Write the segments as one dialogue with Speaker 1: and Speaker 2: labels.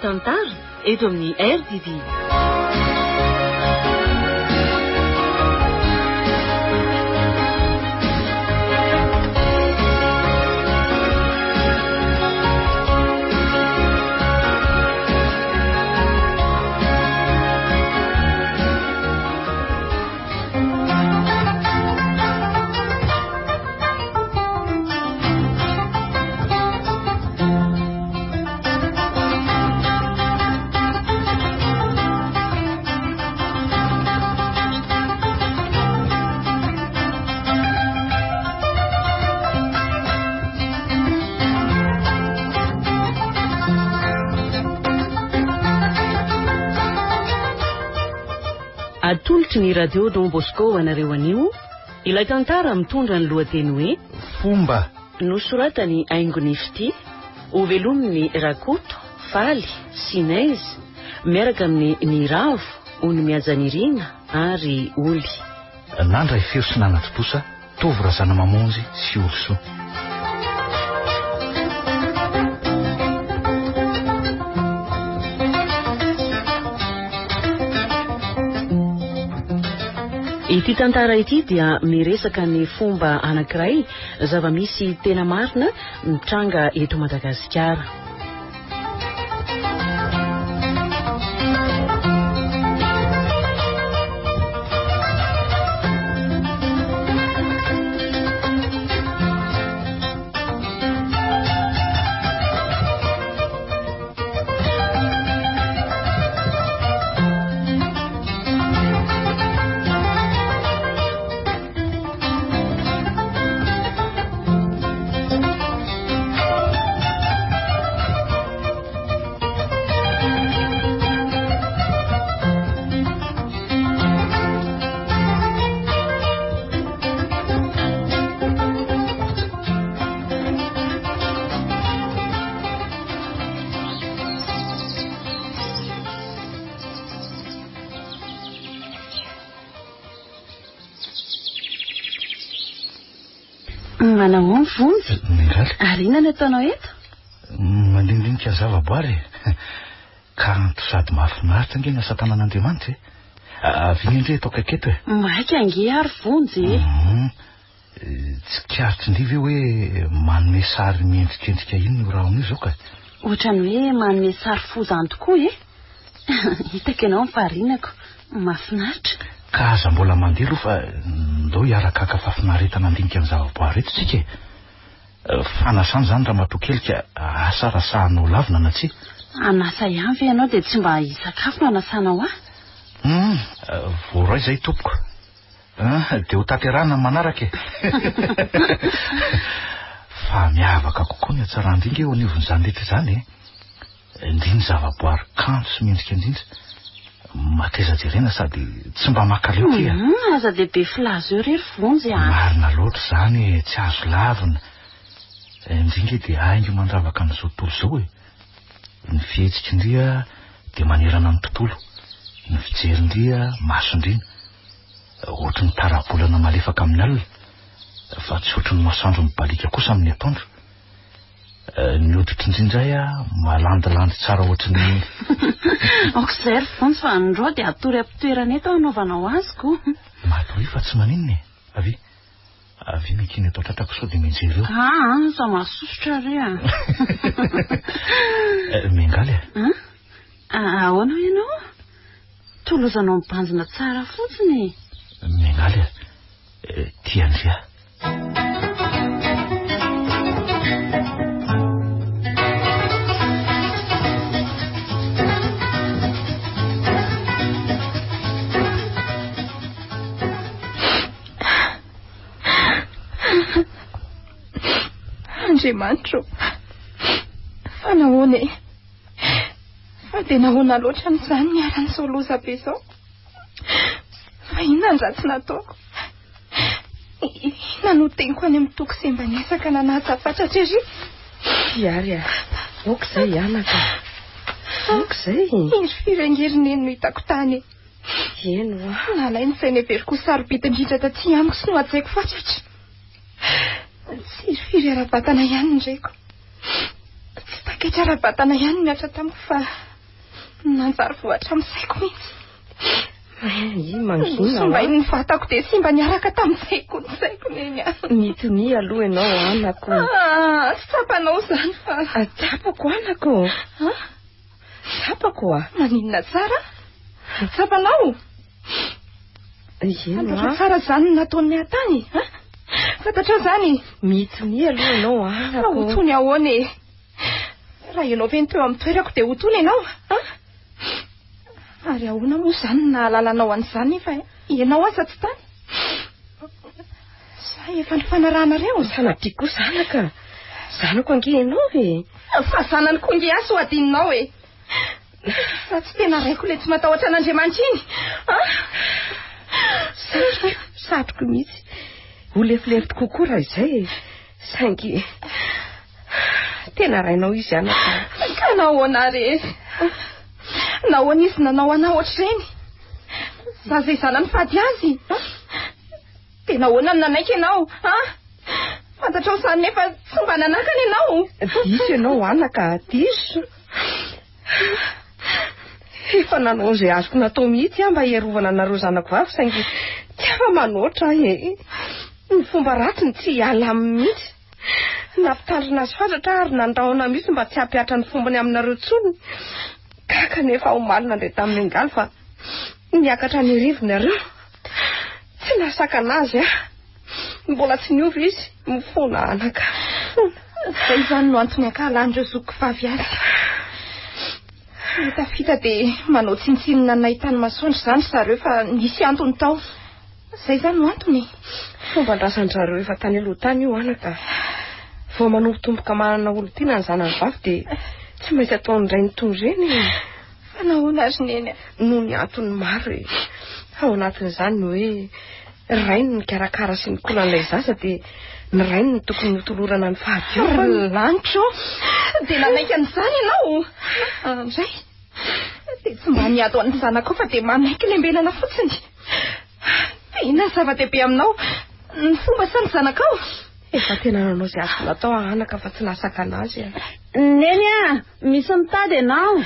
Speaker 1: tantara eto amin'ny RDV. Atolotry ny radio Don Bosco anareo anio ilay tantara mitondra ny lohateny hoe
Speaker 2: fomba
Speaker 1: nosoratany Aingony Fity ho velomin'ny Rakoto, Faly, Sinaizy miaraka amin'ny Niravo, Onymiajanirina ary Oly.
Speaker 2: Nandray feo sy nanatry-posa tovy razana mamonjy sy orso.
Speaker 1: Ity tantara ity dia miresaka ny fomba anankiray zava-misy tena marina mitranga eto Madagasikara.
Speaker 3: Manao vonjy. Arina ny ataonao eto?
Speaker 2: Mandindinika zavaboary. Kanto sady mahafinaritra ange ny asa tanan'Andriamanitra. Avy indray eto akaiketo e.
Speaker 3: Maika ange ary vonjy.
Speaker 2: Tsy kiaritry ndriva hoe manome sary miendrikendrika ino raha onio zao ka.
Speaker 3: Ohatrany hoe manome sary fozany tokoa e. Hitako ianao mifarinako. Mahafinaritra.
Speaker 2: Ka aza mbola mandelo fa ndao hiarakaka fafinaretana andinika ny zavaboary eto tsika. Fanasany zany raha matokelika asa rasahanao lavina na tsy.
Speaker 3: Anasa ihany ve ianao dia tsy mba hisakafo no anasanao
Speaker 2: voaray zay tompoko. Dia ho tanterana manaraka e. Fa miavaka kokoa ny atsarandringa eo anivon'izany rehetra zany e. Indrindra zavaboary kanto sy mendrika indrindra. Mateza jerena sady tsy mba makaleo tia.
Speaker 3: Aza dia be filazo eo rery vonjy
Speaker 2: marina loatra zany tsy azo lavina. Indrindra dia haingo mandravaka amin'izao tontolo zao e. Ny fihetsika indria dia manerana amin'ny tontolo. Ny fijery indria masondrina. Ohatry ny tarabolana malefaka amin'ny alina fa tsy ohatry ny masoandro mibalika kosa amin'ny atoandro. Ny hoditry indrindray malandilandy tsara ohatry ny
Speaker 3: okizay ry vonjy fa andro dia atory ampitoerana eto anaovanao azoko.
Speaker 2: Matory fa tsy maninona e. Avy mikiny atao tratrako sao dia menjery eo.
Speaker 3: Sa masosotra re
Speaker 2: Mengaly
Speaker 3: ahoana ianao? Tolozanao mibanjina tsara fotsiny.
Speaker 2: Mengaly tia Andria.
Speaker 4: Andriamanitro, fa nahoana e? Fa dia nahoana loatra n'izany miara-n'izao loza be izao? Fa inona ny ratsy nataoko? Inona no teniko any amin'ny toko semba niasaka nanaja fatratra ery?
Speaker 3: Iary okizay anaka. Okizay.
Speaker 4: Iry firengeriny no hitako tany.
Speaker 3: Eno
Speaker 4: nalainy ny saina everiko sarobidy indrindra taty amiko sy no atsaiko fatratra. Tsy firy ara-batana ihany ndraiko. Tsy taketra ara-batana ihany miatra tamiko fa nanjary voatra amin'ny saiko mihitsy.
Speaker 5: Mangina
Speaker 4: ny vatako dia simba niaraka tamin'ny saiko neny.
Speaker 5: Nitony aloha ianao anako.
Speaker 4: Tsapanao zany fa.
Speaker 5: Tsapako anako. Tsapako
Speaker 4: maninona tsara? Tsapanao? Fantatra tsara zany nataony atany. Fantatra zany?
Speaker 5: Mitony aloha ianao anako.
Speaker 4: Hotony ahoana e? Raha ianao ve ny teo amin'ny toerako dia hotony ianao? Ary ahoana moa zany nahalalanao an'izany nefa ianao asa tsy tany? Sa efa ny fanarahanareo?
Speaker 5: Sanadiko zanaka. Zanako ange ianao e.
Speaker 4: Fa zanany koa nge aso adininao e. Fa tsy tena raiko le tsy matahotra an'Andriamanitra iny.
Speaker 5: Satroko mihitsy. Ho lefilefito kokoa raha izay. Saingy tena rainao izy anaka.
Speaker 4: Ka nahoana re? Nahoana izy nanao anao ohatr'ireny? Za izay zanany fady azy. Dia nahoana ny nanaiky ianao? Fantatrao izany nefa tsy mba nanakana ianao.
Speaker 5: Diso ianao anaka, diso. Efa nanao izay azoko natao mihitsy mba hierovana anareo zanako vavy saingy tsy afa manoatra e. Ny fomba ratsy ny tsy hiala aminy mihitsy. Nampitandrina azy fatratra ary nandrahona mihitsy mba tsy hampiatra ny fombany aminareo tsony. Kaka nefa omalina indray tamin'ny angaly fa niakatra ny rivonareo. Tsy nasakana azy mbola tsy niova izy mifona anaka.
Speaker 4: Izay zany no antony ankahalan'ireo zokiko vavy azy. Hitafita dia manao tsintsinina nahitany masoandro zany zareo fa nisy antony tao. Izay zany no antony.
Speaker 5: Fomba ndrasan'zareo efa tany aloha tany io anaka. Vao manombotomboka manana olo-tiana ny zanany vavy dia tsy maintsy ataony indray nitondreny.
Speaker 4: Fa nahoana azy neny?
Speaker 5: No ny antony maro e. Ao anatin'izany no hoe rainy ny karakara sy ny kolan'ilay zaza dia ny rainy ny tokony notolorana ny fahadiovana.
Speaker 4: Lanitro dia nanaiky an'izany ianao. Andray dia tsy mba niado an'ny zanako fa dia manaiky ny ambenana fotsiny. Inona ny zava-dehibe aminao? Ny fomba sa ny zanakao?
Speaker 5: Efa tena nanao izay azoko natao anaka fa tsy nasakana azy.
Speaker 3: Neny misy mitady ianao.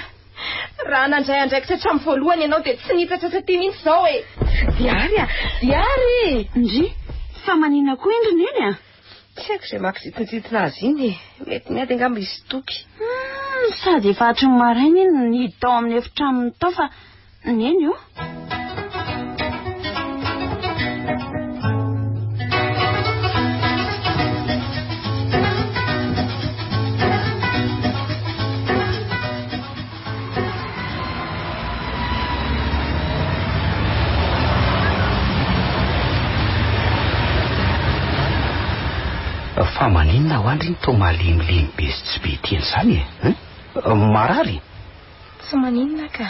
Speaker 4: Raha nandray andraikitra hatramin'ny voalohany ianao dia tsy nitatra saty mihitsy izao e.
Speaker 3: Diary ndry fa maninona koa indro neny
Speaker 5: Tsy haiko izay mankisitonjitina azy iny. Mety miady angamba izy toky.
Speaker 3: Sady efa hatry ny maraina iny niditra tao amin'ny efitranony tao fa neny io.
Speaker 2: Fa maninona ho andry to malimilimy be sy tsy be tiany izany e? Marary?
Speaker 4: Tsy maninona ka.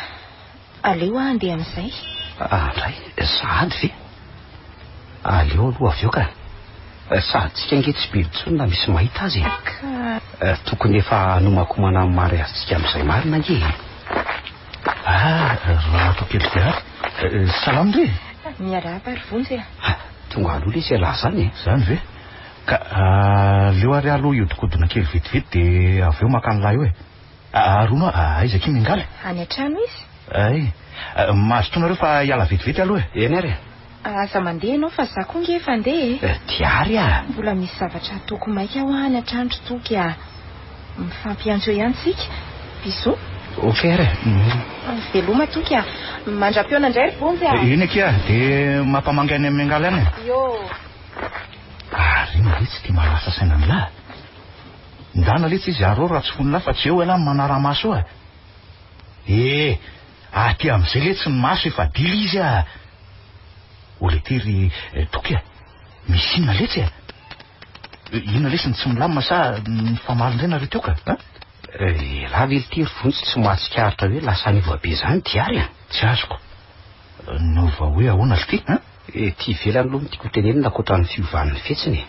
Speaker 4: Aleo andeha amin'izay.
Speaker 2: Andray, sady ve? Aleo aloha avy eo ka. Sady tsika nge tsy be intsony na misy mahita azy. Tokony efa nomakomana amin'ny mary azitsika amin'izay marina nge. Raha atao kely diary. Salamo ndre?
Speaker 4: Miarahaba ary vonjy
Speaker 2: tonga aloha izy alahy zany e.
Speaker 6: Zany ve? Ka leo ary aloha iodikodina kely vitivity dia avy eo makany lahy eo e. Arono aiza ky mingaly?
Speaker 4: Any an-trano izy?
Speaker 6: Mazotonareo fa hiala vitivity aloha e.
Speaker 2: Eny ary
Speaker 4: aza mandeha ianao fa za koa nge efa andeha
Speaker 2: diary
Speaker 4: mbola misy zavatra toko maika ho any an-trano toky mifampiantso ihany tsika. Bisou.
Speaker 2: Ok ary
Speaker 4: veloma toky mandra-piona indray ry vonjy
Speaker 6: iny akia dia mampamangany amin'ny mingaly any
Speaker 4: yo.
Speaker 6: Rina letsy tia malasa saina ny lahy. Ndana letsy izy arô raha tsy fony lahy fa tsy eo elahy manara-maso aty amin'izay letsy ny maso efa dily izy ole tery toky misy inona letsy inona lesy ny tsy milamina sa ny famalindray nareo teo ka
Speaker 2: laha vely tery vontsy tsy mahatsikaritra hoe lasa niova be zany diary
Speaker 6: tsy azoko nova hoe ahoana lity
Speaker 2: ty velany aloha tiako tenenina ankoatra ny fiovan'ny fetsiny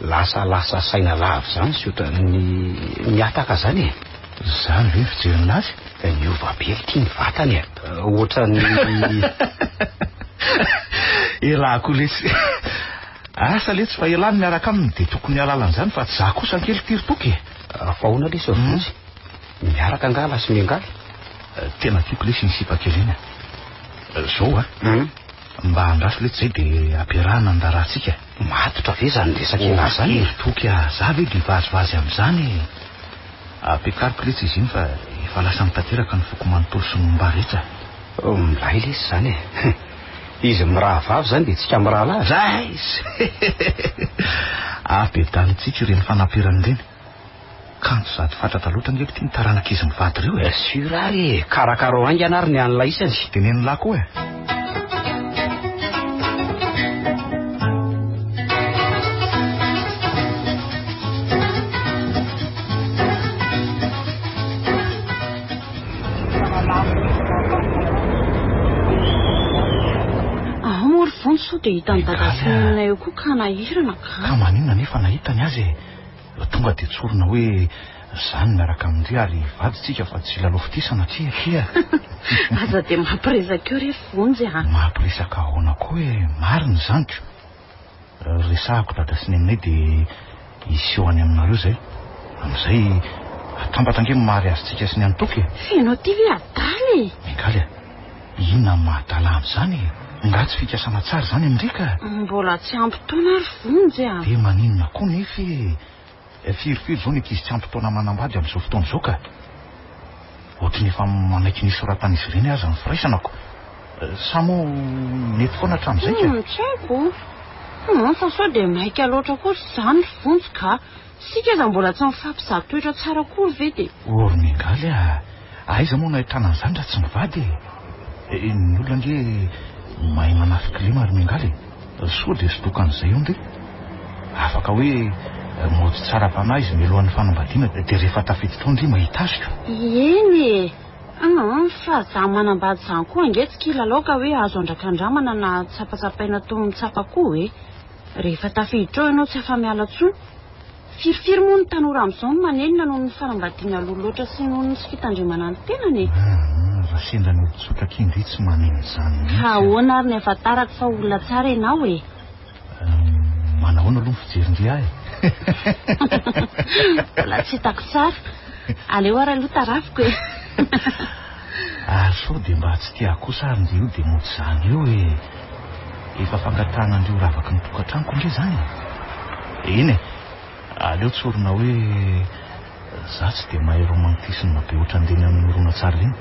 Speaker 2: lasa saina lava zany sy otra ny ataka zany
Speaker 6: zany ve fijeriny lazy
Speaker 2: niova be tia ny vatany ohatra ny
Speaker 6: elako letsy asa letsy fa elany miaraka aminy dia tokony alalan'izany fa tsy za kosa ankely tiry toky
Speaker 2: fa hoana lesy vonjy miaraka angala sy miangaly
Speaker 6: tena tiako le sy ny sipa-kely iny zao mba andraso le tsy zay dia ampiarahana ny darahantsika.
Speaker 2: Matotra ve zany resaka anazy zany?
Speaker 6: Toky za ve dia vazivazy amin'izany ampiakariko le tsy izy iny fa efa lasa mitateraka ny foko manontolo sy ny mba rehetra.
Speaker 2: Milay le sy zany izy miraha vavy zany dia tsika miraha lazy.
Speaker 6: Ampiadanitsika ireny fanampiarany ireny. Kanto zato fatratra loatra ngeky tia nitaranaka izy mivady ireo
Speaker 2: Surary karakara aingana ary ny an'ilay isany.
Speaker 6: teneny lako
Speaker 3: Mor vonso dia hita ny dadasinina eo koa ka nahirana
Speaker 6: ka maninona nefa nahitany azy tonga dia tsorona hoe zany miaraka amindry ary vaditsika fa tsy lalofitisa natria
Speaker 3: aza dia mampiresaka eo rery vonjy
Speaker 6: mampiresaka ahoana koa hoe mariny zaniko resahako dada sy ny aminay dia iseho any aminareo zay amin'izay atambatra ange mary azytsika sy ny antoky
Speaker 3: feno ty ve adaly
Speaker 6: mingaly inona mahatala amin'izany nga tsy fikasana tsara zany amindrika
Speaker 3: mbola tsy ampitoana ary vonjy
Speaker 6: dia maninona koa nefa firofiry zao ny ankizy tsy ampitoana manambady amin'izao fotoana izao ka ohatrany efa manaiky ny soratan'izy ireny aza ny firaisanako samo mety foana hatramin'izay ka
Speaker 3: tsy haiko fa sao dia maika loatra kory zany vonjy ka sika aza mbola tsy mifampizatoetra tsara kory ve dia
Speaker 6: mingaly aiza moa nahitrana an'izany raha tsy mivady ny olona nge mahay manafika lema ary mingaly soa dia sy tokan'izay eo ndre afaka hoe mody tsara fanahy izy milohan'ny fanambadiana dia rehefa tafiditra ndry mahita azy ko
Speaker 3: eny fa za manambady zany koa angetsika ilalaoka hoe azo andrakandramana na tsapatsapaina toy ny tsapa-koa rehefa tafiditra eo ianao tsy afa-miala tsony firifiry moa ny tanora amin'izao no manenina noho ny fanambadiana loloatra sy noho ny sy fitandremana ny tenany
Speaker 6: raha sendra ny olotsotraka indry tsy maneno izany
Speaker 3: ka ahoana ary ny afantarako fa olona tsara ianao
Speaker 6: manahoana aloha ny fijerindry ahy
Speaker 3: mbola tsy hitako tsara aleo ary aloha tarafiko
Speaker 6: sao dia mba tsy tia kosa ary ndry io dia mody zany eo efa fangatahana andreo ravaka ny tokantranoko indray zany eny aleo tsorona hoe za tsy dia mahay romantisme be oatra andeny amin'ny orona tsara iny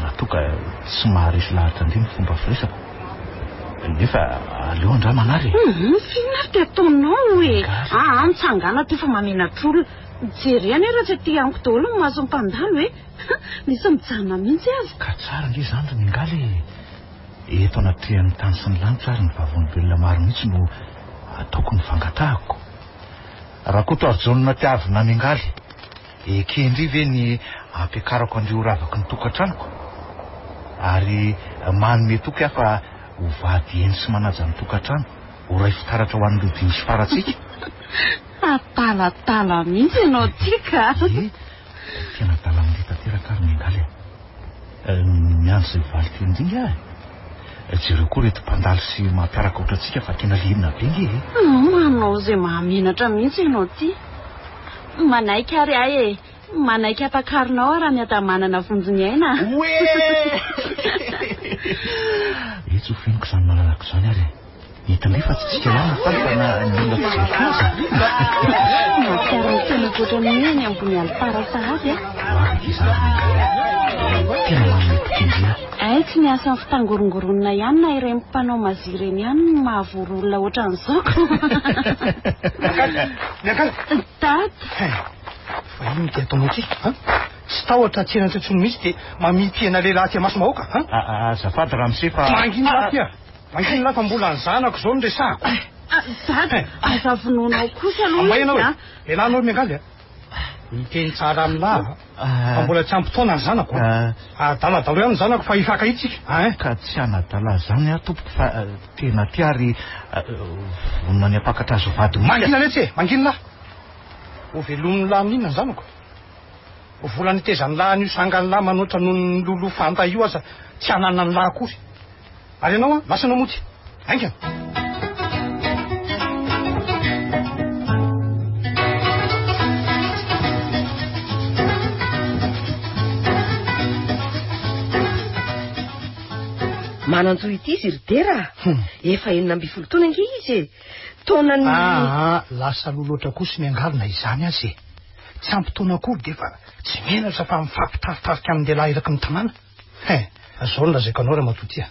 Speaker 6: raha toka tsy maharesy lahatra indray ny fomba firesako nefa aleo andra manary
Speaker 3: finary dia ataonao mitsangana ty fa mamenatr'olona jereny raha tsy ty aniko daholo ny mahazo mpandalo nisy mijanona mihitsy azy
Speaker 6: ka tsara nge zany ry mingaly eto anatrehan'ny tany sy ny lanitra ary ny vavon'olona maro mihitsy no ataoko ny fangatahako raha koa toavyjaonona tiavina mingaly ekendry ve ny ampiakarako andreo ravaka ny tokantranoko ary manome toky aho fa hovady eny sy manaja ny tokantrano ho ray fitaratra ho an'ireo dimy sy faratsika
Speaker 3: atalatala mihitsy ianao tika
Speaker 6: tena dala amin'ilay tanteraka ary mingaly miandro izay valy tendringa jereo koa reto mpandalo sy mampiaraka ohatratsika fa tena lenina be nge
Speaker 3: manao izay mahamenatra mihitsy ianao ty manaiky ary ahy manaiky apakarinao raha miadamanana vonjiny aina
Speaker 6: etso feniko izany malalako izany ary hitandrefa tsy tsika ihany fana nolona fijerikaza
Speaker 3: mapiarany tena voatra miheny ambony alipara sahazy
Speaker 6: izany mingaly tena manomepokindrina
Speaker 3: tsy ny asan'ny fitangorongoronina ihany na ireny mpanao mazireny ihany no mahavory olona ohatran'izako dada
Speaker 7: fa iny ty ataonao ty tsy tahotra tsy enatra tsony mihitsy dia mamitena lehilahy tia maso mahoaka
Speaker 6: azafady raha misefa
Speaker 7: manginy lahy tya manginy lahy fa mbola ny zanako izao no resahako
Speaker 3: dada aza vononao kosa aloha
Speaker 7: ianao lehilahy anao mingaly miteny tsara amin'lahy fa mbola tsy ampitoana ny zanako daladalo ihany ny zanako fa ifaka itsika
Speaker 6: ka tsy anadala zany tompoko fa tena ty ary vonona ny apakatra azo vady
Speaker 7: mangina letsy manginy lahy ho velomin'ny lahy amin'inona ny zanako ho vola nitezany lahy an'io sangany lahy manoatra noho ny lolo fanta io aza tsy hanana ny lahy akory ary ianao lasanao moty aingana
Speaker 5: mananjoa ity izy ry dera. Efa 4 taona ange izy e. Taonany
Speaker 7: lasa loloatra kosa miangalina izany azy e. Tsy ampitoana akory de fa tsy menatra fa mifampitaritarika amin'ny lehilahy eraky ny tanàna. Zao no lazaiko anao raha matotia.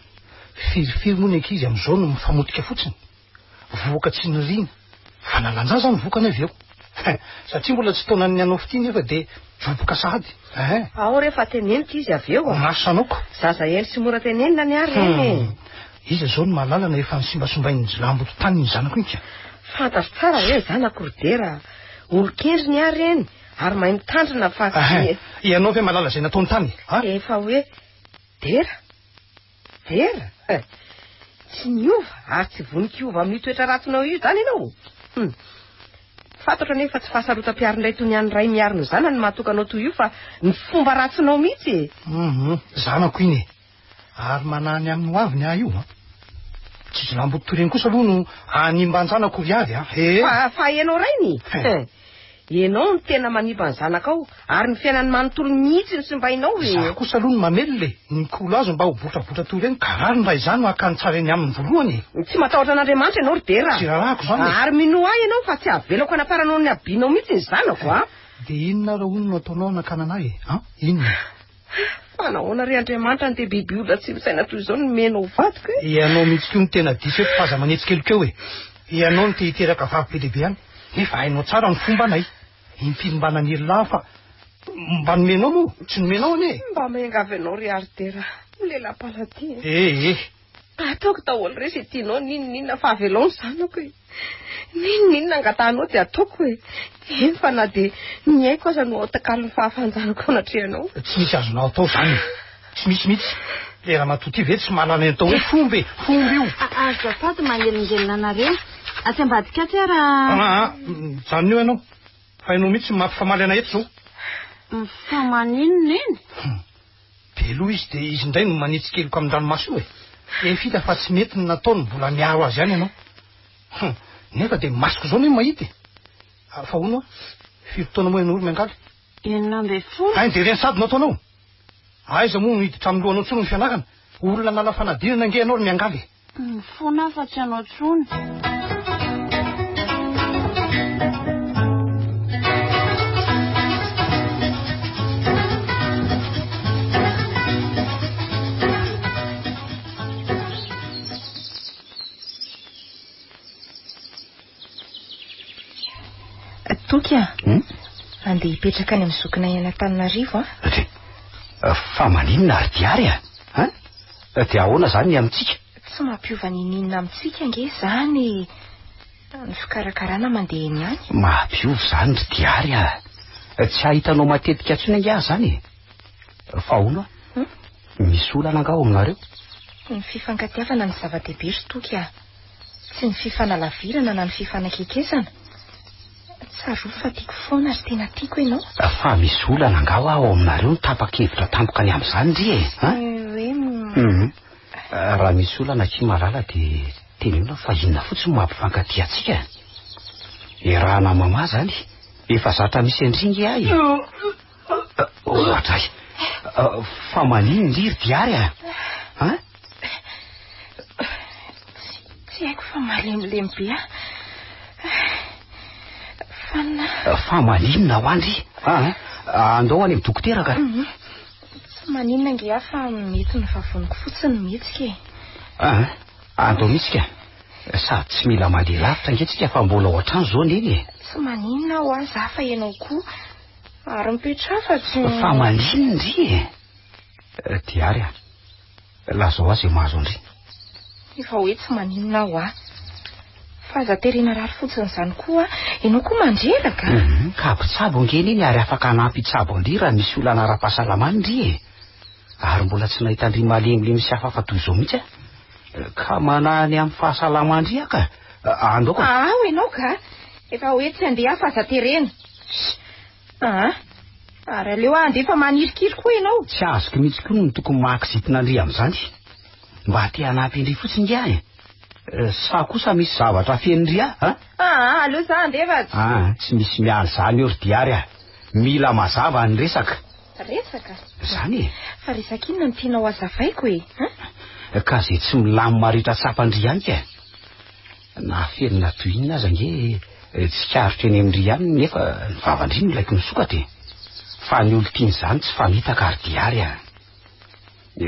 Speaker 7: Firifiry moa ny ankizy amin'izao no mifamotika fotsiny. Voka tsy nirina fa nalanjaza ny vokany avy eo. Satria mbola tsy taonany anao fity nefa de joboka sady.
Speaker 5: Ao rehefa teneniko izy avy eo.
Speaker 7: Masanoko.
Speaker 5: Zaza ely sy mora tenenina ny ary eny.
Speaker 7: Izy zao no mahalalana efa ny simbasombainy lamboto tany ny zanako iny ka.
Speaker 5: Fantatro tsara hoe zanako ry dera. Olo-kendry ny ary eny ary mahay mitandrina fa
Speaker 7: ianao ve malala zay nataony tany?
Speaker 5: Efa hoe dera tsy niova ary tsy voninkiova amin'ny toetra ratsinao io zany ianao. Fantatra nefa tsy fahasarotam-piarindray toy ny any ray miaro ny zanany mahatokanao toy io fa ny fomba ratsinao mihitsy.
Speaker 7: Zanako iny ary manany amin'ny hoaviny aho io. Tsy lamboto toy ireny kosa aloha no animba ny zanako ry avy.
Speaker 5: Fa ianao rainy ianao ny tena manimba ny zanakao ary ny fiainany manontolo mihitsy ny simbainao e.
Speaker 7: Za kosa aloha no mamelile nikolo azo mba ho botrabotra toy ireny ka rary ndray izany akany tsara eny amin'ny voalohany.
Speaker 5: Tsy matahotra an'Andriamanitra ianao ry dera.
Speaker 7: Tsy rarahako zany.
Speaker 5: Ary mino ahy ianao fa tsy avelako anaparanao ny abianao mihitsy ny zanako
Speaker 7: De inona raha hono no ataonao nakananay inona?
Speaker 5: Fa nahoana ry Andriamanitra ny de biby olona tsy misaina toy izao no menao vatika e.
Speaker 7: Ianao mihitsy koa ny tena diso eto faza manetsikelo e. Ianao ny te-hiteraka vavy be lehibe any nefa hainao tsara ny fomba anay. Impimbana ny lahy fa mba nomenao moa tsy nomenao ane.
Speaker 5: Mba miangavy anao ry ary dera lehilahy-palaty. Ataoko daholo resy tianao ninona fa avelao ny zanako e. Ninona angatahanao de ataoko e. Eny fa na de ny aiko aza no atakalo ny fahafanjanako anatrehanao.
Speaker 7: Tsy misy azonao atao zany. Tsy misy mihitsy. Le raha matoty ve tsy mahalala ny atao hoe fomba io.
Speaker 3: Azafady manelingelina anareo. Aty ambadika aty raha.
Speaker 7: Zanonio ianao. Fa ianao mihitsy mampifamaly ana eto zao.
Speaker 3: Famaninona eny?
Speaker 7: De aloha izy de izy indray no manitsikeliko amin'ny ranomasy io e. Efita fa tsy mety ny nataony mbola miaro azy ihany ianao. Nefa de masoko zao no mahita e. Fa hono firy-taona moa ianao miangaly?
Speaker 3: 14.
Speaker 7: De reny sady no ataonao. Aiza moa no hiditra amin'ny lohanao tsony ny fianarana. Olona nala fanadinana ange ianao ry miangaly.
Speaker 3: Fona fa tsy anao tsony.
Speaker 4: Tokia andeha hipetraka any amin'ny zokina Antananarivo
Speaker 6: Fa maninona ary diary de ahoana zany amintsika?
Speaker 4: Tsy mampiova ninina amintsika ange zany ny fikarakarana mandeha eny any.
Speaker 6: Mampiova zany ry diary tsy ahitanao matetika atsony ange ahy zany. Fa ahoana misy olana angao aminareo?
Speaker 4: Ny fifankatiavana ny zava-dehibe ry Tokia. Tsy ny fifanalavirana na ny fifanakekesana. Tsaroa fa tiako foana ary tena tiako ianao.
Speaker 6: Fa misy olana angao ao aminareo tapakevitra tampoka ny amin'izany ry raha misy olana tsy marala de tenena fa inona fotsiny mampifankatia antsika. Erahana mama zany efa zatra misy endringy ahy. Ohatray fa maninona ry diary
Speaker 4: Tsy haiko fa malemilemy be
Speaker 6: fa maninona ho andry andao any amin'ny dokotera ka?
Speaker 4: Tsy maninona nge fa mety ny vavoniko fotsiny mihetsika
Speaker 6: e. Andao mihitsy ka sady tsy mila mandeha lavitra ngetsika fa mbola ao an-trano zao neny.
Speaker 4: Tsy maninona ho azy fa ianao koa ary mipetrafatsy.
Speaker 6: Fa maninona ry diary lazao azy mahazo andry.
Speaker 4: Efa hoe tsy maninona ho fa za terina rary fotsiny zany koa ianao koa mandreraka.
Speaker 6: Ka mpitsabo ngeny iny ary afaka anampy tsabo andry raha misy olana ara-pahasalamany ry ary mbola tsy nahita andry malemilemy sy hafafa toy izao mihitsy ka manany amin'ny fahasalamandry aka andaoko.
Speaker 4: Ianao ka efa hoe tsy andeha fa za terena. Ary aleo andeha fa manirikiry koa ianao.
Speaker 6: Tsy azoko mihitsy koa no tokony mahakizitina andry amin'izany mba te hanampy andry fotsiny nge ahy. Sa kosa misy zavatra fenindry
Speaker 4: aleo za andeha fa
Speaker 6: tsy misy mialy zany eo ry diary mila mazava ny resaka.
Speaker 4: Resaka?
Speaker 6: Zany
Speaker 4: fa resaka inona no tianao azavaiko
Speaker 6: ka zay tsy milamy maritra tsapandry ihany ka na felina toy inona aza nge tsy karotra eny amindry ihany nefa ny vavandry no ilaiky misokatra fa ny olo tiany zany tsy famitaka ary diary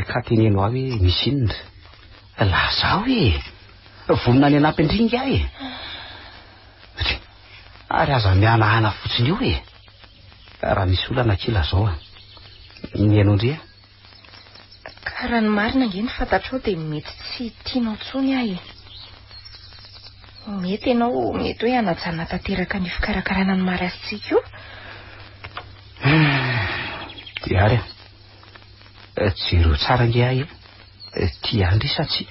Speaker 6: ka teneno aho hoe misy inona la zaho hoe vonona any anampy-ndringa ary aza mianahana fotsiny io raha misy olana kila zao ineno ndria
Speaker 4: ka raha ny marina nge ny fantatrao dia mety tsy tianao tsony ahy mety ianao mety hoe anajana tanteraka ny fikarakarana ny mariazitsika io
Speaker 6: diary jero tsara nge ahy tia andry sa tsy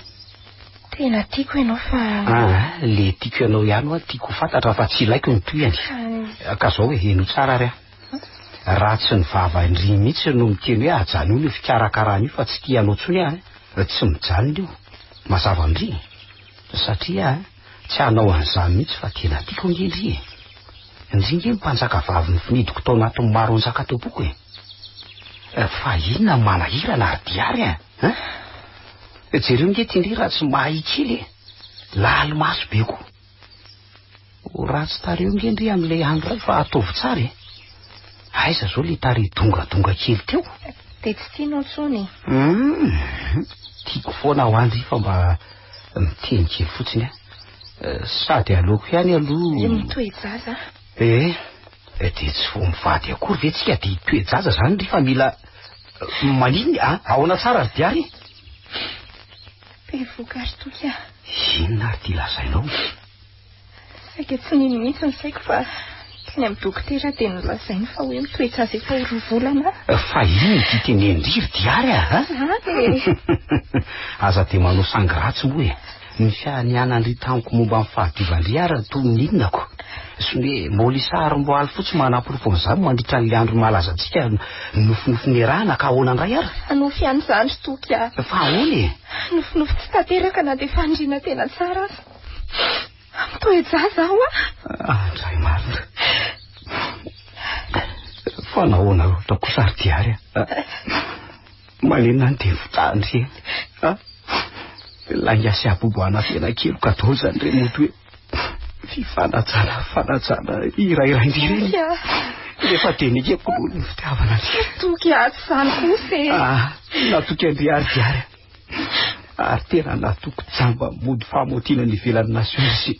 Speaker 4: tena tiako ianao fa
Speaker 6: le tiako ianao ihany tiako ho fantatra fa tsy ilaiko ny toyany ka zao hoe eno tsara ry raha tsy ny vavandry mihitsy no miteny hoe ajany io ny fikarakarana io fa tsy tianao tsony tsy mijanona io mazava ndry satria tsy hanao an'izany mihitsy fa tena tiako ngendry indringe mpanjaka vavy ny finidiko tao anatin'ny maro anjaka tao boko fa inona manahirana ary diary jereo nge tindry raha tsy mahay kely laly maso be ko raha tsy tareo ngendry amin'ilay andro ray fa ataovy tsara aiza zao le tary dongadonga kely teo
Speaker 4: dia tsy tianao tsony
Speaker 6: tiako foana ho andry fa mba miteny kely fotsiny sady aleoko ihany aloha
Speaker 4: mitoejaza
Speaker 6: dia tsy vo mivady akory ve tsika dia toejaza zany ry fa mila maniny ahoana tsara ry diary
Speaker 4: be vokary toky
Speaker 6: inona ary ty lazainao
Speaker 4: saika tsy niny mihitsy ny saiko fa teny amin'ny dokotera dia nolazainy fa hoe mitoejaza efa orovolana
Speaker 6: fa iny ty tenendry ry diary aza dia manao sangy ratsy moa ny fianianandry tamiko momba amin'ny fahadiovandry ary toy ninonako sy hoe molisary mbo aly fotsy manampirofo an'izany mandritra n'le andro malaza antsika nofinofony rahana ka ahoana ndray ary
Speaker 4: nofy an'izandry toky
Speaker 6: fa ahoany
Speaker 4: nofinofy tsy tanteraka na dia fandriana tena tsara azy mitoejaza aho
Speaker 6: andray marina fa nahoana loatra kosa ary diary manenona ny devotandry langasy aboboana tena kelo ka dao zany re moto hoe fifanajana irairaindry reny rehefa denekeko lohany ny fitiavana
Speaker 4: toky atsy zany kosa
Speaker 6: natoky andry ary diary ary tena natoko jamba mody famotiana ny ivelan'ny nasiona sy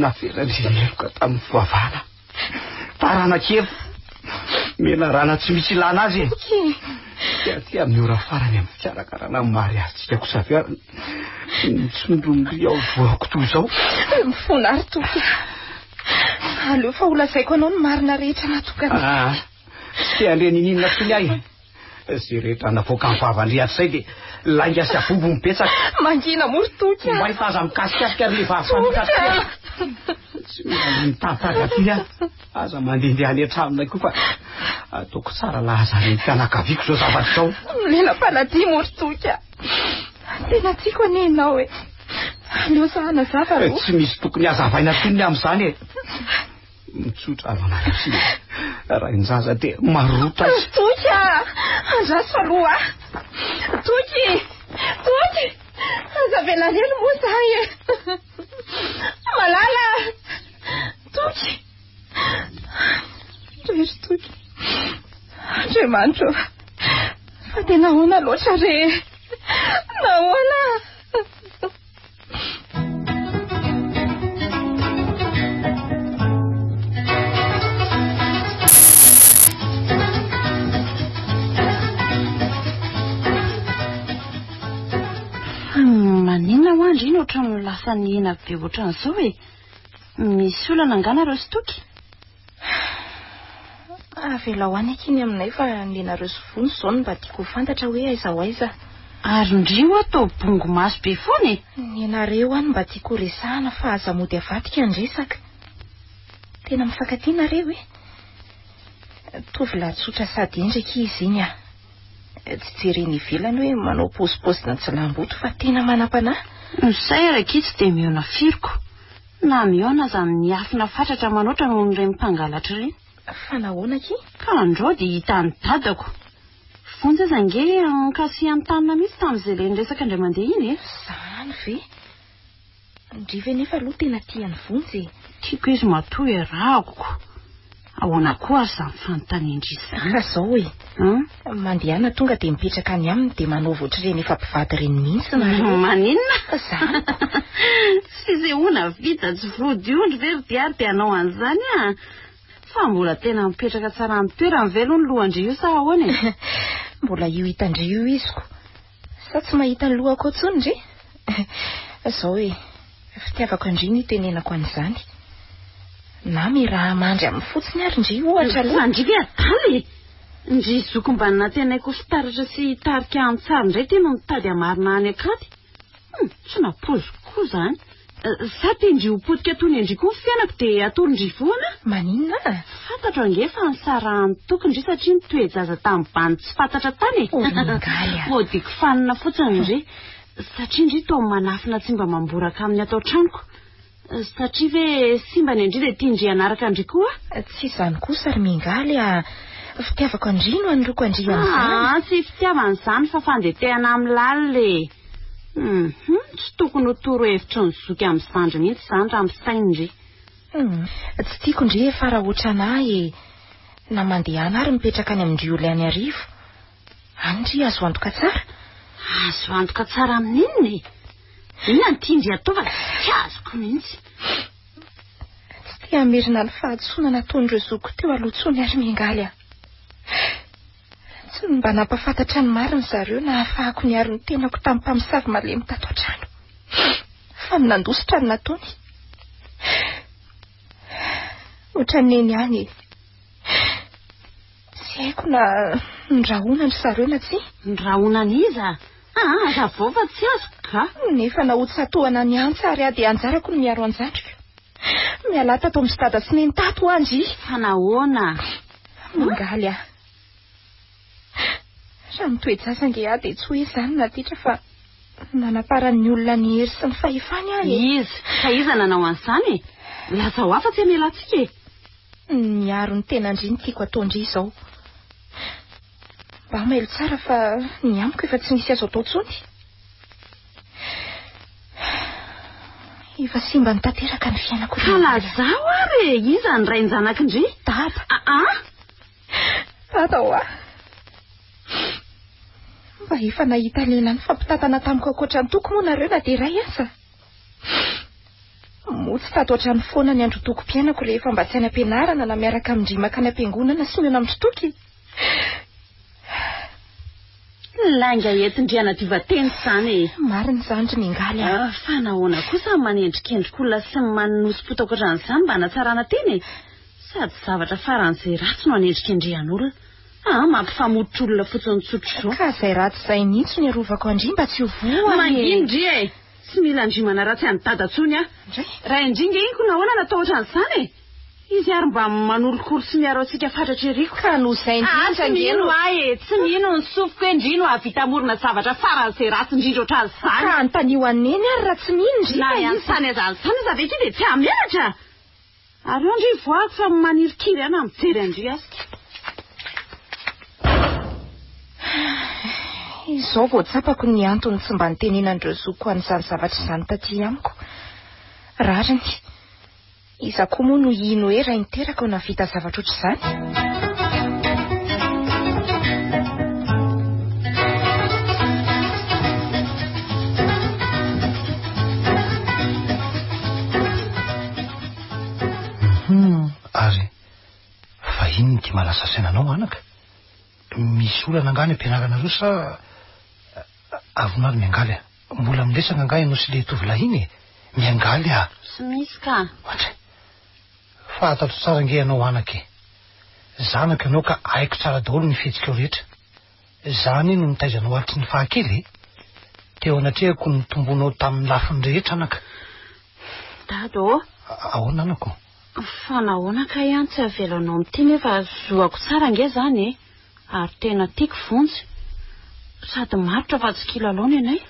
Speaker 6: naferandreneloka tamin'ny fivavahana taranakefo mena rana tsy misy ilana azy ty amin'ny ora farany amin'ny fikarakarana ny mariazitsika kosa avy ary nitsondrondry ao voako toy izao
Speaker 4: mifona ary toky aleo fa olazaiko anao ny marina rehetra natokana
Speaker 6: tsy te andre nininona tony ahy zay rehetra navoaka ny vavandriaty zay dia langasy abobo mipetsaka
Speaker 4: mangina mory toky
Speaker 6: mba hitaza mikasikasika ary le vavy tsy mitantaka aty aza mandehandeha any an-traminay koa fa ataoko tsara laza ny mpianakaviako zao zavatra zao
Speaker 4: lela-paladia mory toky tena tiako anenao aleo zahana zava
Speaker 6: tsy misy tokony azavaina tonony amin'izany mitsotra manarasy raha injaza dia marota
Speaker 4: toky andraso aloha toky aza velalelo moa zahy malala toky toery toky andriamanitra fa tena ahoana loatra re nahoana
Speaker 3: manina ho andry iny oatra ny lasa ny ena be ohatran'izao misy olana anganareo sy toky
Speaker 4: avela ho any akiny aminay fa nenareo sy vony zao no mba tiako ho fantatra hoe aiza ho aiza
Speaker 3: ary ndrio atao bongo maso be foana
Speaker 4: nenareo any mba tiako resahana fa aza mody avadika ny resaka tena mifankatianareo tovolahy-tsotra sady endraky izy iny tsy jereny ivelany hoe manao posiposina tsy lamboto fa tena manam-panahy
Speaker 3: nysay rakitsy dia miona firiko na miona aza miafina fatratra manoatra noho nyray mipangalatra ireny
Speaker 4: fa nahoana ki
Speaker 3: ka andreo dia hita ny dadako Fonjy aza nge kasi an-tanina mihitsy tamin'izay le niresaka indray mandeha iny e.
Speaker 4: Zany ve? Ndrive nefa aloha tena tiany Vonjy.
Speaker 3: Tiako izy matoy rahako. Ahoana koa ary izany fanontaniandry izany.
Speaker 4: Fa zao e. Mandehana tonga dia mipetraka any aminy dia manao ohatr'ireny efa mpivady reny mihitsy nareo.
Speaker 3: Maninona?
Speaker 4: Zany.
Speaker 3: Tsy izay hoana vita tsy vorodiondry ve ry dia anao an'izany a. Fa mbola tena mipetraka tsara amin'ny toerany ve aloha ny lohandry io sa ahoana e?
Speaker 4: Mbola io hitandry io iziko. Sa tsy mahita ny lohako intsony ndre? Zao e. Fitiavako andriny tenenako an'izany. Na miraha mandry amin'ny fotsiny ary ndry ohatra aloha.
Speaker 3: Andrika adaly. Ndry zokom-banina tenaiko fitaratra sy tarika an-tsara indray tena mitady amarina any akaty. Tsy napoiziko izany. Sa tendry ho potika toy ny endriko ny fiainako dia atolondry foana.
Speaker 4: Maninona?
Speaker 3: Fantatra ange fa nisarahany tokony satria nitoejaza tamin'ny bany tsy fantatra tany. Modiko fanina fotsiny ndry. Satria ndry toa manafina tsy mba mamboraka amin'ny atao tranoko. Satria ve simba ny andry dia tiandry anaraka andry koa?
Speaker 4: Tsy izany kosa ry Mingaly a. Fitiavako andry no anroko andry amin'izany.
Speaker 3: Tsy fitiavana izany fa fandehatehana amin'ny lalina. Tsy tokony ho toro hevitra ny zoky amin'ny zandry mihitsy izany raha amin'ny sainy ndry.
Speaker 4: Tsy tiako ndry fa raha ohatra anahy na mandehana ary mipetraka any amin'ny Rioly any arivo. Andry azo antoka tsara.
Speaker 3: Azo antoka tsara amin'inona? Inona ny tiandry ataova tsy azoko mihitsy.
Speaker 4: Tsy tia hamerina ny fahantsoana nataon'ireo zoko teo aloha-tsony ary Mingaly a. Tsy mba nampafantatra ny mariny zareo na ahafahako niaro ny tenako tamin'ny mpamosavy malemy tato an-trano. Fa minandositra ny nataony. Ohatran'ny any. Tsy haiko na ndrahona ny zareo na tsy.
Speaker 3: Ndrahona n'iza? Aza vao fa tsy azoko ka.
Speaker 4: Nefa nahotsatohana ny antsa ary ady anjarako ny miaro anjandrika. Miala tato amin'ny stada sy neny tato andry.
Speaker 3: Fa nahoana?
Speaker 4: Mingaly a. Raha mitoejaza nge a dia tsy hoe izany natitra fa nanaparan'ny olona ny hery sy ny fahefany ahy.
Speaker 3: Izy, fa iza nanao an'izany? Laza ho afa tsy amelantsika e.
Speaker 4: Miaro ny tena andry ny tiako ataondry izao. Mba mailo tsara fa ny amiko efa tsy nisy azo atao tsony. Efa simba ny tanteraka ny fiainako.
Speaker 3: Ka lazao ary iza ny ray ny zanakindry?
Speaker 4: Dada. Dada ho aho. Mba efa nahita lela ny fampitatana tamiko ankoatra ny toko moa nareo na dia ray asa. Motsy tato ohatrany foana ny andro toko mpiainako rehefa mba tsy any ampianarana na miaraka amin'ny makany am-piangonana sy miona amin'ny totoky.
Speaker 3: Langa entindriana diva-teny izany.
Speaker 4: Marina izany ry Mingaly a.
Speaker 3: Fa nahoana kosa manendrikendrik'olona sy manosipota ohatran'izany mba hanatsarana teny. Sady zavatra faran'izay ratsy no hanendrikendrihan'olona. Mampifamotra olona fotsiny tsotro zao.
Speaker 4: Ka izay ratsy izay mihitsy ny arovako andry mba tsy ho voa.
Speaker 3: Mangindry e. Tsy mila andrimana ratsy any dadatsony a. Raha indringa iny ko nahoana natao ohatran'izany e. Izy ary mba manolokolo sy miaro antsika fatratra eriko.
Speaker 4: Ka no izay indrindra
Speaker 3: ngeno ahy tsy mino ny sofiko endrino ahavita morona zavatra faran'izay ratsy indrindra ohatran'izany.
Speaker 4: Ka antanio aneny ary raha tsy mino
Speaker 3: na iansany azan'izany izy avy ety dia tsy hamelatra. Ary eo andry voako fa manirikiry ana mijery andry asika.
Speaker 4: Izao vao tsapako ny antony tsy mba nitenenandreo zoko an'izany zavatra izany taty amiko. Rariny. Iza koa moa no ino hoe raha niteraka ho navita zavatra ohatr'izany.
Speaker 7: Ary fa ino ty malasa sainanao anaka? Misy olana angany ampianarana roa sa avonary Mingaly a? Mbola milesana angany ianao sy le tovolahy iny e? Mingaly a?
Speaker 3: Tsy misy ka.
Speaker 7: Ohatry. Fantatro tsara nge ianao anaka e. Zanako ianao ka haiko tsara daholo ny fihetsika rehetra. Zany no nitaizanao aritry ny fahakely. Teo anatrehako ny tombonao tamin'ny lafiny rehetra anaka.
Speaker 3: Dado.
Speaker 7: Ahoana anako?
Speaker 3: Fa nahoana ka ihany tsy avelanao amin'ity nefa zoako tsara nge zany e. Ary tena tiako Vonjy. Sady marotra fa tsy kilalao ny anay.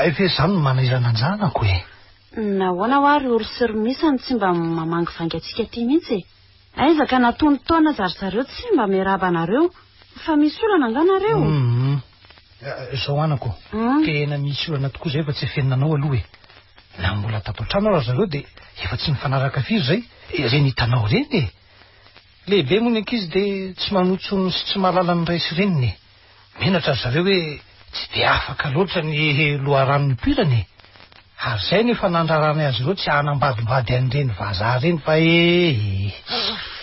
Speaker 7: Efa izany no manahirana anjanako e.
Speaker 3: Nahoana ho ary ory sy romisany tsy mba mamangy vainga antsika ty mihitsy e. Aiza ka natony taona zary zareo tsy mba miaraba anareo fa misy olana anganareo.
Speaker 7: Zao anako tena misy olana tokoa zay efa tsy efeninanao aloha e. Na mbola tato trano raha zareo de efa tsy mifanaraka firy zay reny hitanao reny e. Lehibe moa ny ankizy de tsy manotsony sy tsy mahalala ny ray sy reniny. Menatra zareo hoe tsy de afaka loatra ny loharanony pirany. Ary zay nefa nandrarana azy ireo tsy hanambadimbady an'ireny vazaha reny fa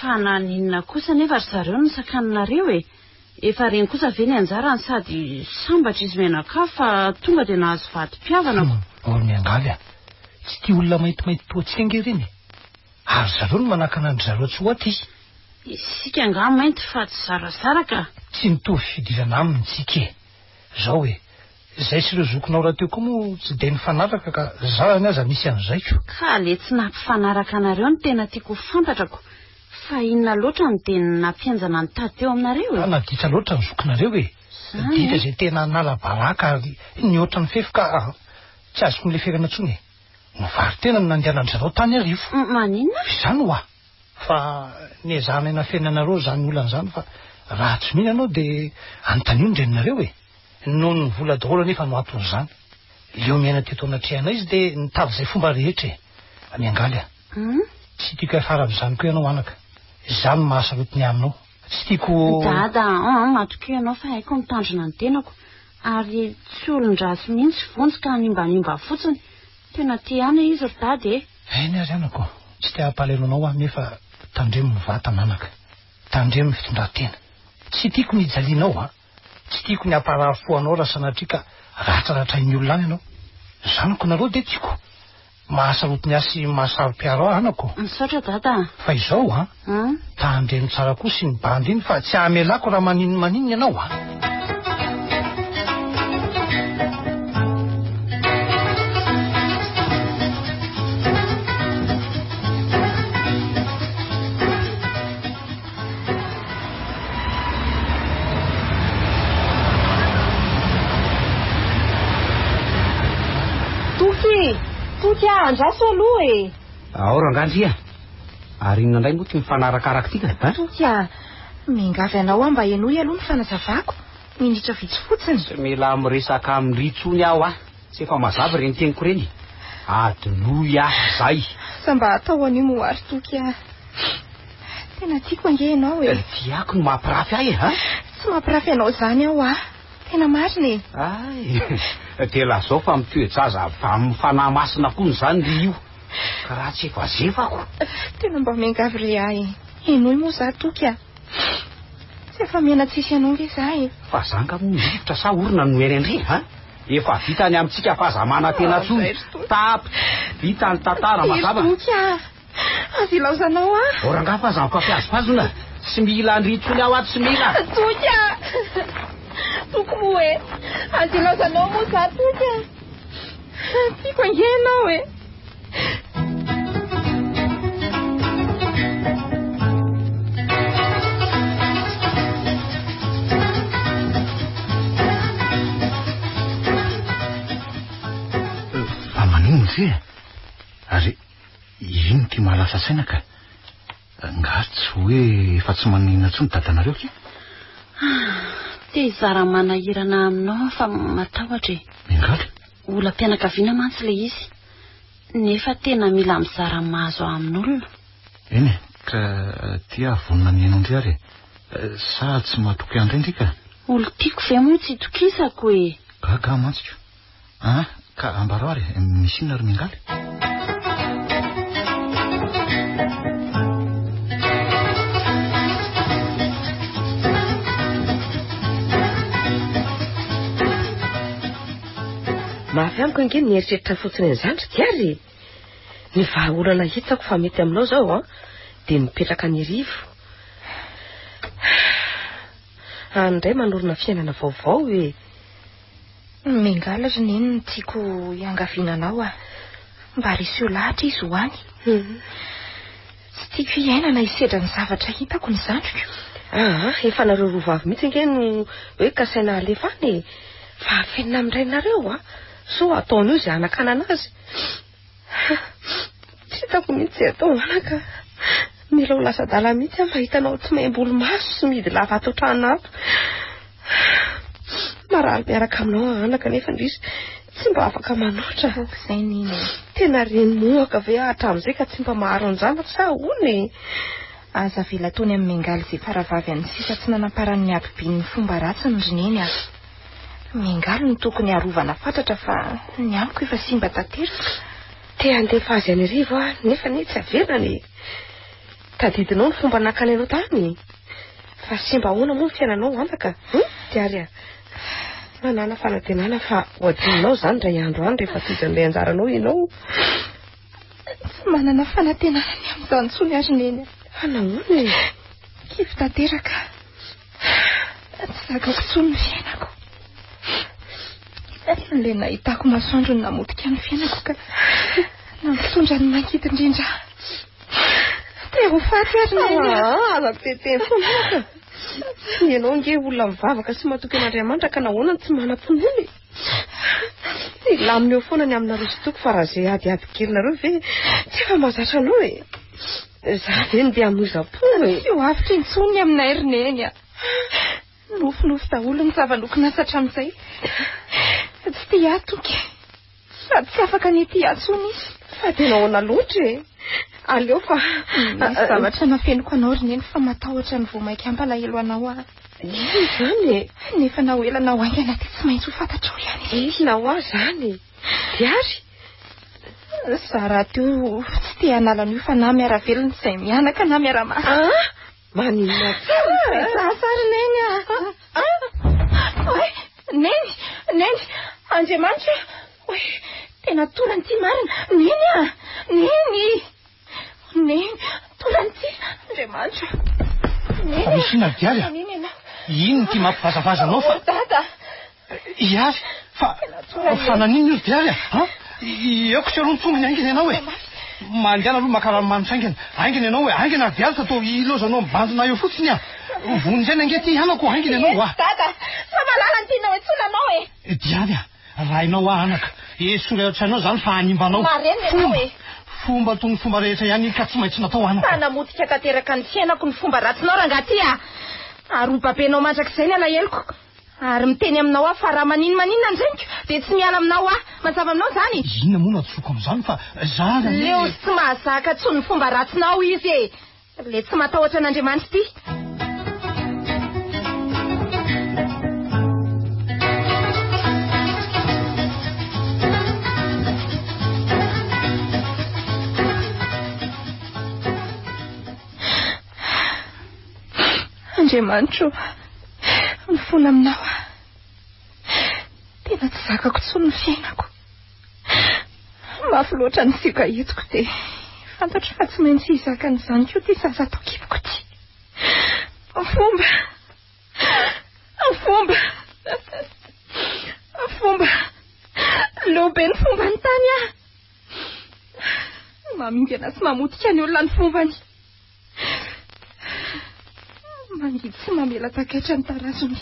Speaker 3: fa naninona kosa nefa ry zareo ny sakanonareo e. Efa reny kosa ve ny anjarany sady sambatra izy menaka fa tonga de nahazo vady-piavanako.
Speaker 7: Olo miangaly a. Tsy tia olona maintimainty toatsenga ireny. Ary zareo no manakana andry zareo tsy oaty.
Speaker 3: Isika nga mainty fa tsy zarazaraka.
Speaker 7: Tsy mitovy fidirana aminy tsika e. Zao e. Zay sy ireo zokonao raha teo koa moa tsy de nifanaraka ka zany aza misy an'izayko.
Speaker 3: Ka le tsy nampifanaraka anareo ny tena tiako fantatrako. Fa inona loatra ny de nampianjana ny tady teo aminareo e.
Speaker 7: Naditra loatra ny zokonareo e. Dita zay tena nala baraka ary ny oatra ny fefy ka tsy azoko ny leferana tsony e. Novary tena ny nandehanandry zareo tany arivo.
Speaker 3: Maninona?
Speaker 7: Izany hoa. Fa nezana ena fenanareo zany olan'izany fa raha tsy mihinanao de anontaniony ndreninareo e. Noho ny vola daholo nefa no aton'izany. Leo miaina teto anatrehana izy de nitavy zay fomba rehetra e. Amiangaly a. Tsy tiako afara amin'izany koa ianao anaka. Izany mahasarotiny aminao. Tsy tiako.
Speaker 3: Dada, matoky ianao fa haiko mitandrina ny tenako. Ary tsy olon-drasy mihitsy vonjika nimbanimba fotsiny. Tena tiana izy ry dady e.
Speaker 7: Eny ary anako. Tsy te hampalelonao aho nefa tandremo ny vatana anaka. Tandremo ny fitondratena. Tsy tiako ny hijalinao a. Tsy tiako ny hamparafoanao raha sanatria ka ratsaratra ny olona any ianao. Zanako nareo de tiako. Mahasarotiny asy mahasaro-piaro anako.
Speaker 3: Misaotra dada.
Speaker 7: Fa izao a. Tandremo tsara koa sy ny bandy iny fa tsy hamelako raha maninona ianao a.
Speaker 4: Tokia andraso aloha e.
Speaker 8: Ao rangandria. Ary inona indray moa ty mifanarakaraka tika ha?
Speaker 4: Tokia mingavy anao mba enoy aloha ny fanazavako. Minitra vitsy fotsiny.
Speaker 8: Tsy mila miresaka amin'ny ritsony aho a. Tsy efa mazava reny teniko reny. Adoloy aho zay.
Speaker 4: Sa mba atao an'io moary Tokia. Tena tiako ange ianao e.
Speaker 8: Tiako no mampirafy ahy e ha?
Speaker 4: Tsy mampirafy anao zany aho a. Tena marina e.
Speaker 8: Ay, de la zao fa mitoejaza amin'ny fanahy masina koa zany ry io. Ka raha tsy evazevako.
Speaker 4: Tena mba miangavy re ahy. Enoy moa za Tokia. Tsy efa miana tsisy anao ve zahy.
Speaker 8: Fa zanga moa rivotra sa orona no erendre ha? Efa vita ny amintsika fahazamana tena tsony. Tapy vita ny tantara mazava.
Speaker 4: Tokia. Azy ilaozanao a.
Speaker 8: Oranga fa za mpafiazopazona. Tsy mila nritsony aho ato tsy mila.
Speaker 4: Tokia. Toko moa e. Azy ilaozanao moa za Tokia. Tiako ange ianao e.
Speaker 6: Aman'iny ary ino ty mahalasa saina ka nga tsy hoe efa tsy manina tsony dadanareo ki.
Speaker 3: Te zara manahirana aminao fa matahotra e.
Speaker 6: Mingaly.
Speaker 3: Olam-pianakaviana mantsy le izy. Nefa tena mila mizara mahazo amin'olona.
Speaker 6: Eny ka tia vonina ny enao ndray sa tsy mahatoky andray ndrika.
Speaker 3: Olo tiako ve moa tsy tokisako e.
Speaker 6: Gaga mantsiko. Ka ambaro ary misy inona ry Mingaly.
Speaker 5: Mafy amiko ange ny eritreritra fotsiny an'izany tiary. Ny vahaolana hitako fa mety aminao zao de mipetraka ny rivo. Andray manorina fiainana vaovao e.
Speaker 4: Mingalatra neny ny tiako iangavinanao a. Mba risy lahatra izy ho any. Tsy tiako iainana isedra ny zavatra hitako ny zandriko.
Speaker 5: Efa nareo roa vavy mihitsy ange no hoe kasaina alefany. Fa afenina amin'irainareo so ataon'io izay anakana anazy. Tsy hitako mihitsy atao anaka. mila ho lasa dala mihitsy aho mahitanao tsy maimboly maso sy midy lava ato trano ato. Marary miaraka aminao anaka nefa ndrisy tsy mba afaka manoatra.
Speaker 4: Izay niny.
Speaker 5: Tena reny mohaka ve hatramin'izay ka tsy mba maharo an'izany sa hono?
Speaker 4: Aza vela tony amin'ny mengaly izay faravavy any sisa tsy nanaparan'ny abibiany fomba ratsy ny rineny aho. Mengaly no tokony harovana fatratra fa ny amiko efa simba tanteraka.
Speaker 5: Te handefa azy any arivo nefa ny tsy averany. Tadidinao ny fomba nakany anao tany. Fa simba ahoana moa ny fiainanao anaka? Diary manana fanatenana fa hoadinonao zany ray andro any rehefa tizan'ilay anjaranao ianao.
Speaker 4: Tsy manana fanatenana ny amin'izany tsony azy neny.
Speaker 5: Nahoana e?
Speaker 4: Kivy tanteraka. Tsy zakako tsony ny fiainako. Ilay nahitako masoandro ny namotika ny fiainako ka nampitondra ny mankidy indrindra. Te ho faty azy neny.
Speaker 5: Azako teteny foana. Ianao nge olona mivavaka sy matoky an'Andriamanitra ka nahoana tsy manam-ponony. Lamina eo foana ny amina rositoko fa raha izay adiady kelinareo ve tsy efa mahazatra anao e. Za ve ny dia hamoza-po e.
Speaker 4: Io avitra intsony amina herineny a. Nofinofy daholo ny zava-nokona asatra amin'izay. Tsy tia atoky. Sady tsy afaka ny tia atsony izy.
Speaker 5: Fa tena ahoana loatra e. Aleo fa
Speaker 4: misy zavatra nafenoko anao rineny fa matahotra ny voamaika ampalahelo anao aho.
Speaker 5: Ino zany e?
Speaker 4: Nefa na hoela na hoaingana ty tsy maintsy ho fantatrao ihany.
Speaker 5: Ina ho ahy zany. Diary?
Speaker 4: Zara teo tsy tia analana io fa na miara velona izay mianaka na miara masy.
Speaker 5: Maninona
Speaker 4: sasary neny neny Andriamanitra. Oe, tena torany ty marina. Neny torany ty Andriamanitra.
Speaker 7: Fa misy ina diary a? Ino ty mampivazavaza anao fa?
Speaker 4: Dada.
Speaker 7: Iary, fa nanino io diary a? Eoko tsy aloha nitsongany aingina ianao e. Mandiana aloha makarano manitsaingina. Aingina ianao e, aingina diary ka tao ilozanao mibandona eo fotsiny a. Vonjena nge ty hanako aingina ianao a.
Speaker 4: Dada, fa malala ny tianao e, tsona anao e.
Speaker 7: Diary a, raha ianao anaka. Esorehatranao zany fa animbanao.
Speaker 4: Mareny ianao e.
Speaker 7: Fomba tony fomba rehetra ihany ka tsy maintsy natao anaka.
Speaker 4: Fa namotika tanteraka ny fiainako ny fomba ratsinao rangaty a. Ary babenao mandrak'izay ny alahelo. Ary miteny aminao aho fa raha maninona anzaniko dia tsy miala aminao aho. Mazava aminao zany.
Speaker 7: Inona moa natsoko amin'izany fa za
Speaker 4: leo tsy mahazaka tsony ny fomba ratsinao izy e. Le tsy matahotra an'Andriamanitra ty. Andriamanitra, mifona aminao aho. Tena tsy zakako tsony ny fiainako. Mafy loatra ny sika hitiko dia fantatro fa tsy maintsy hizaka n'izany koa ty zaza atao kivoko ty. Fomba leo be ny fomba ny tany aho. Mamingana sy mamotika ny olona ny fombany. Mangidy sy mamela takaitra ny tarazony.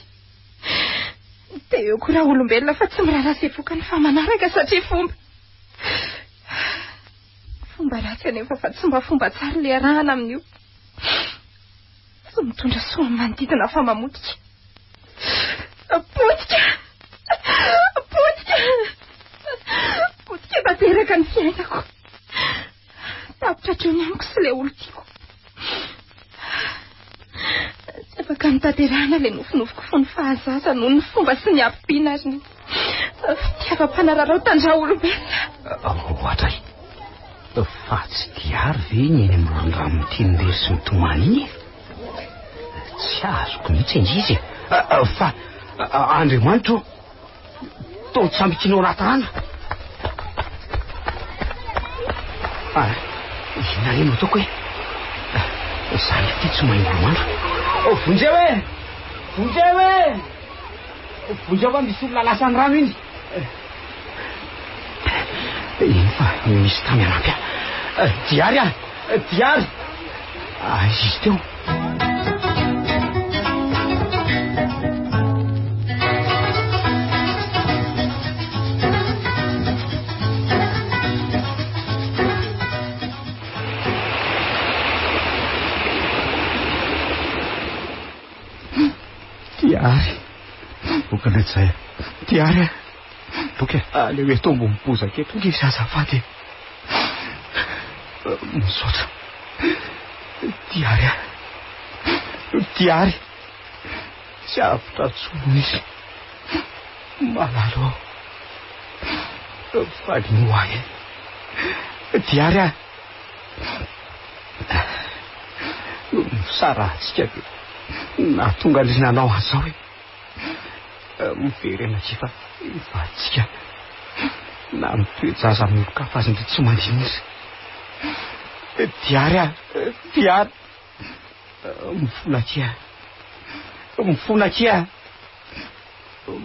Speaker 4: Dia eo koa raha olombelona fa tsy mirara sevoka ny famanaraka satria fomba ratsy anefa fa tsy mba fomba tsara le arahana amin'io. Tsy mitondra soa amin'ny manodidina fa mamotika. Potika tanteraka ny fiainako. Tapitra hatreo ny amiko sy le olo tiako. Tsy afaka mitaterana le nofinofiko fony fahazaza noho ny fomba sy ny ampina azy ny fitiavam-panararao tandra olombelona.
Speaker 8: Ohatray, fa tsy diary ve ny eny am'roron-drano tian'ireny sy mitomany iny? Tsy azoko mihitsy indrizy e. Fa Andriamanitra toa tsy ambikinao ratarano. Inareno ataoko hoe zany ty tsy maingolomandro. Vonjeo e! Vonjeo fa misy olona lasany rano iny. Iny fa misy tamy anampy a. Diary a! Diary! Izy teo. Tiary.
Speaker 6: Boka letsay.
Speaker 8: Tiary.
Speaker 6: Boka.
Speaker 8: Ale hoe tombo mibozaka eto nge azafady. Misaotra. Tiary. Tiary. Tsy avitra tsono misy. Malalo. Falino ahy. Tiary. Sara atsika be. Na tonga linanao azao hoe miverena tsy fa atsika na mitoejaza miloka fa azy ndry tsy mandiny izy. Tiary tiary mifona kia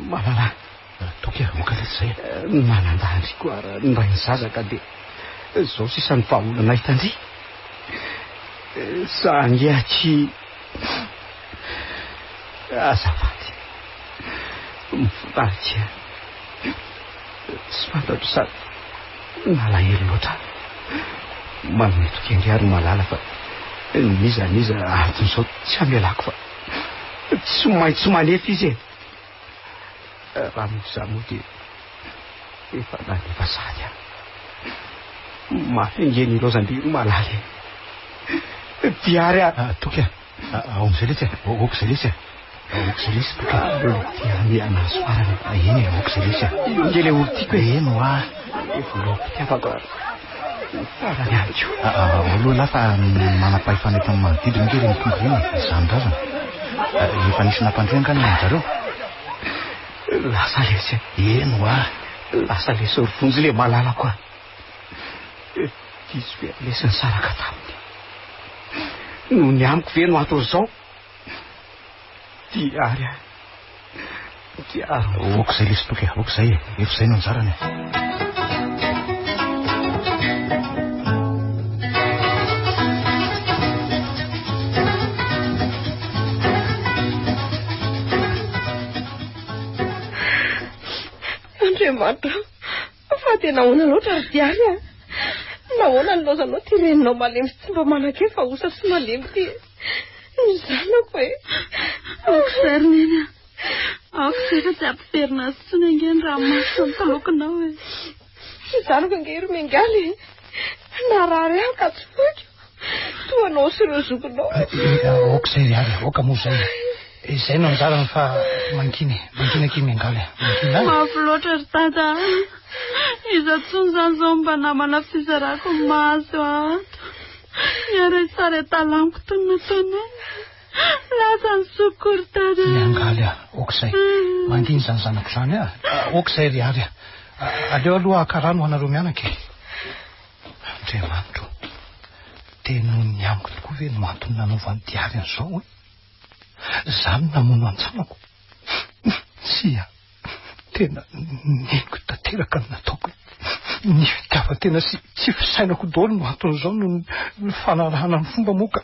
Speaker 8: malala
Speaker 6: toka moka letsay
Speaker 8: manandandry koa mba nyzazaka de zao sisa ny vahaolana hitandry sangeatsy azafady mifonatsy tsy fantatro sa nalahelo loatra manometoka indriary malala fa niza aton'izao tsy amelako fa tsy maintsy manefa izy raha moza moa dia efa nanefa sady mafengeny lozandy malaly tiary
Speaker 6: toka ao am'izay letsy oko zay letsy oko zay lesy toka
Speaker 8: dia mianazo farany
Speaker 6: eny oko zay lesy
Speaker 8: nge le olo tiako
Speaker 6: eno
Speaker 8: efa lompitiavako farany aiko
Speaker 6: aloha lafa manam-pahifanetany manodidina nge reny tonga reny zany razana efa nisy nampandrenkany zareo
Speaker 8: lasa lesy
Speaker 6: eno
Speaker 8: lasa lesy orivonjy le malala koa diso hoe lesy ny saraka taminy no ny amiko ve no atao zao tiary
Speaker 6: oko zay lesy toka oko zay efa zay no anjarany
Speaker 5: Andriamanitra fa tena ahoana loatra ry tiary nahoana ny lozanao ty reninao malemy tsy mba manake fa osa sy malemy ty zanako e
Speaker 3: aokosaryneny aokosay fa tsy ampiferina azy tsony angeny raha masy nytalokinao e
Speaker 5: zanako angery mengaly na raha ry aho ka tsy foiko toanao sy ireo zokonao
Speaker 7: okosay ry ary oka moa zay izay no anjarany fa mankiny aky mengaly
Speaker 3: mafy loatra ry tata iza tsony zany zao mba namana fizarako maso ato miara sara talamiko tonona taona lasa ny sokory tada
Speaker 7: mengaly okosay mandiny zany zanako zany okosay ry ary aleo aloha akarano anareo mianaky Andriamanitro teno ny amiko tokoa ve no antony nanaovany tiary an'izao hoe zany namono antsanako sia tena niko tanteraka ny nataoko ny fitiavatena tsy fisainako daholo no anton'izao no ny fanarahana ny fomba moka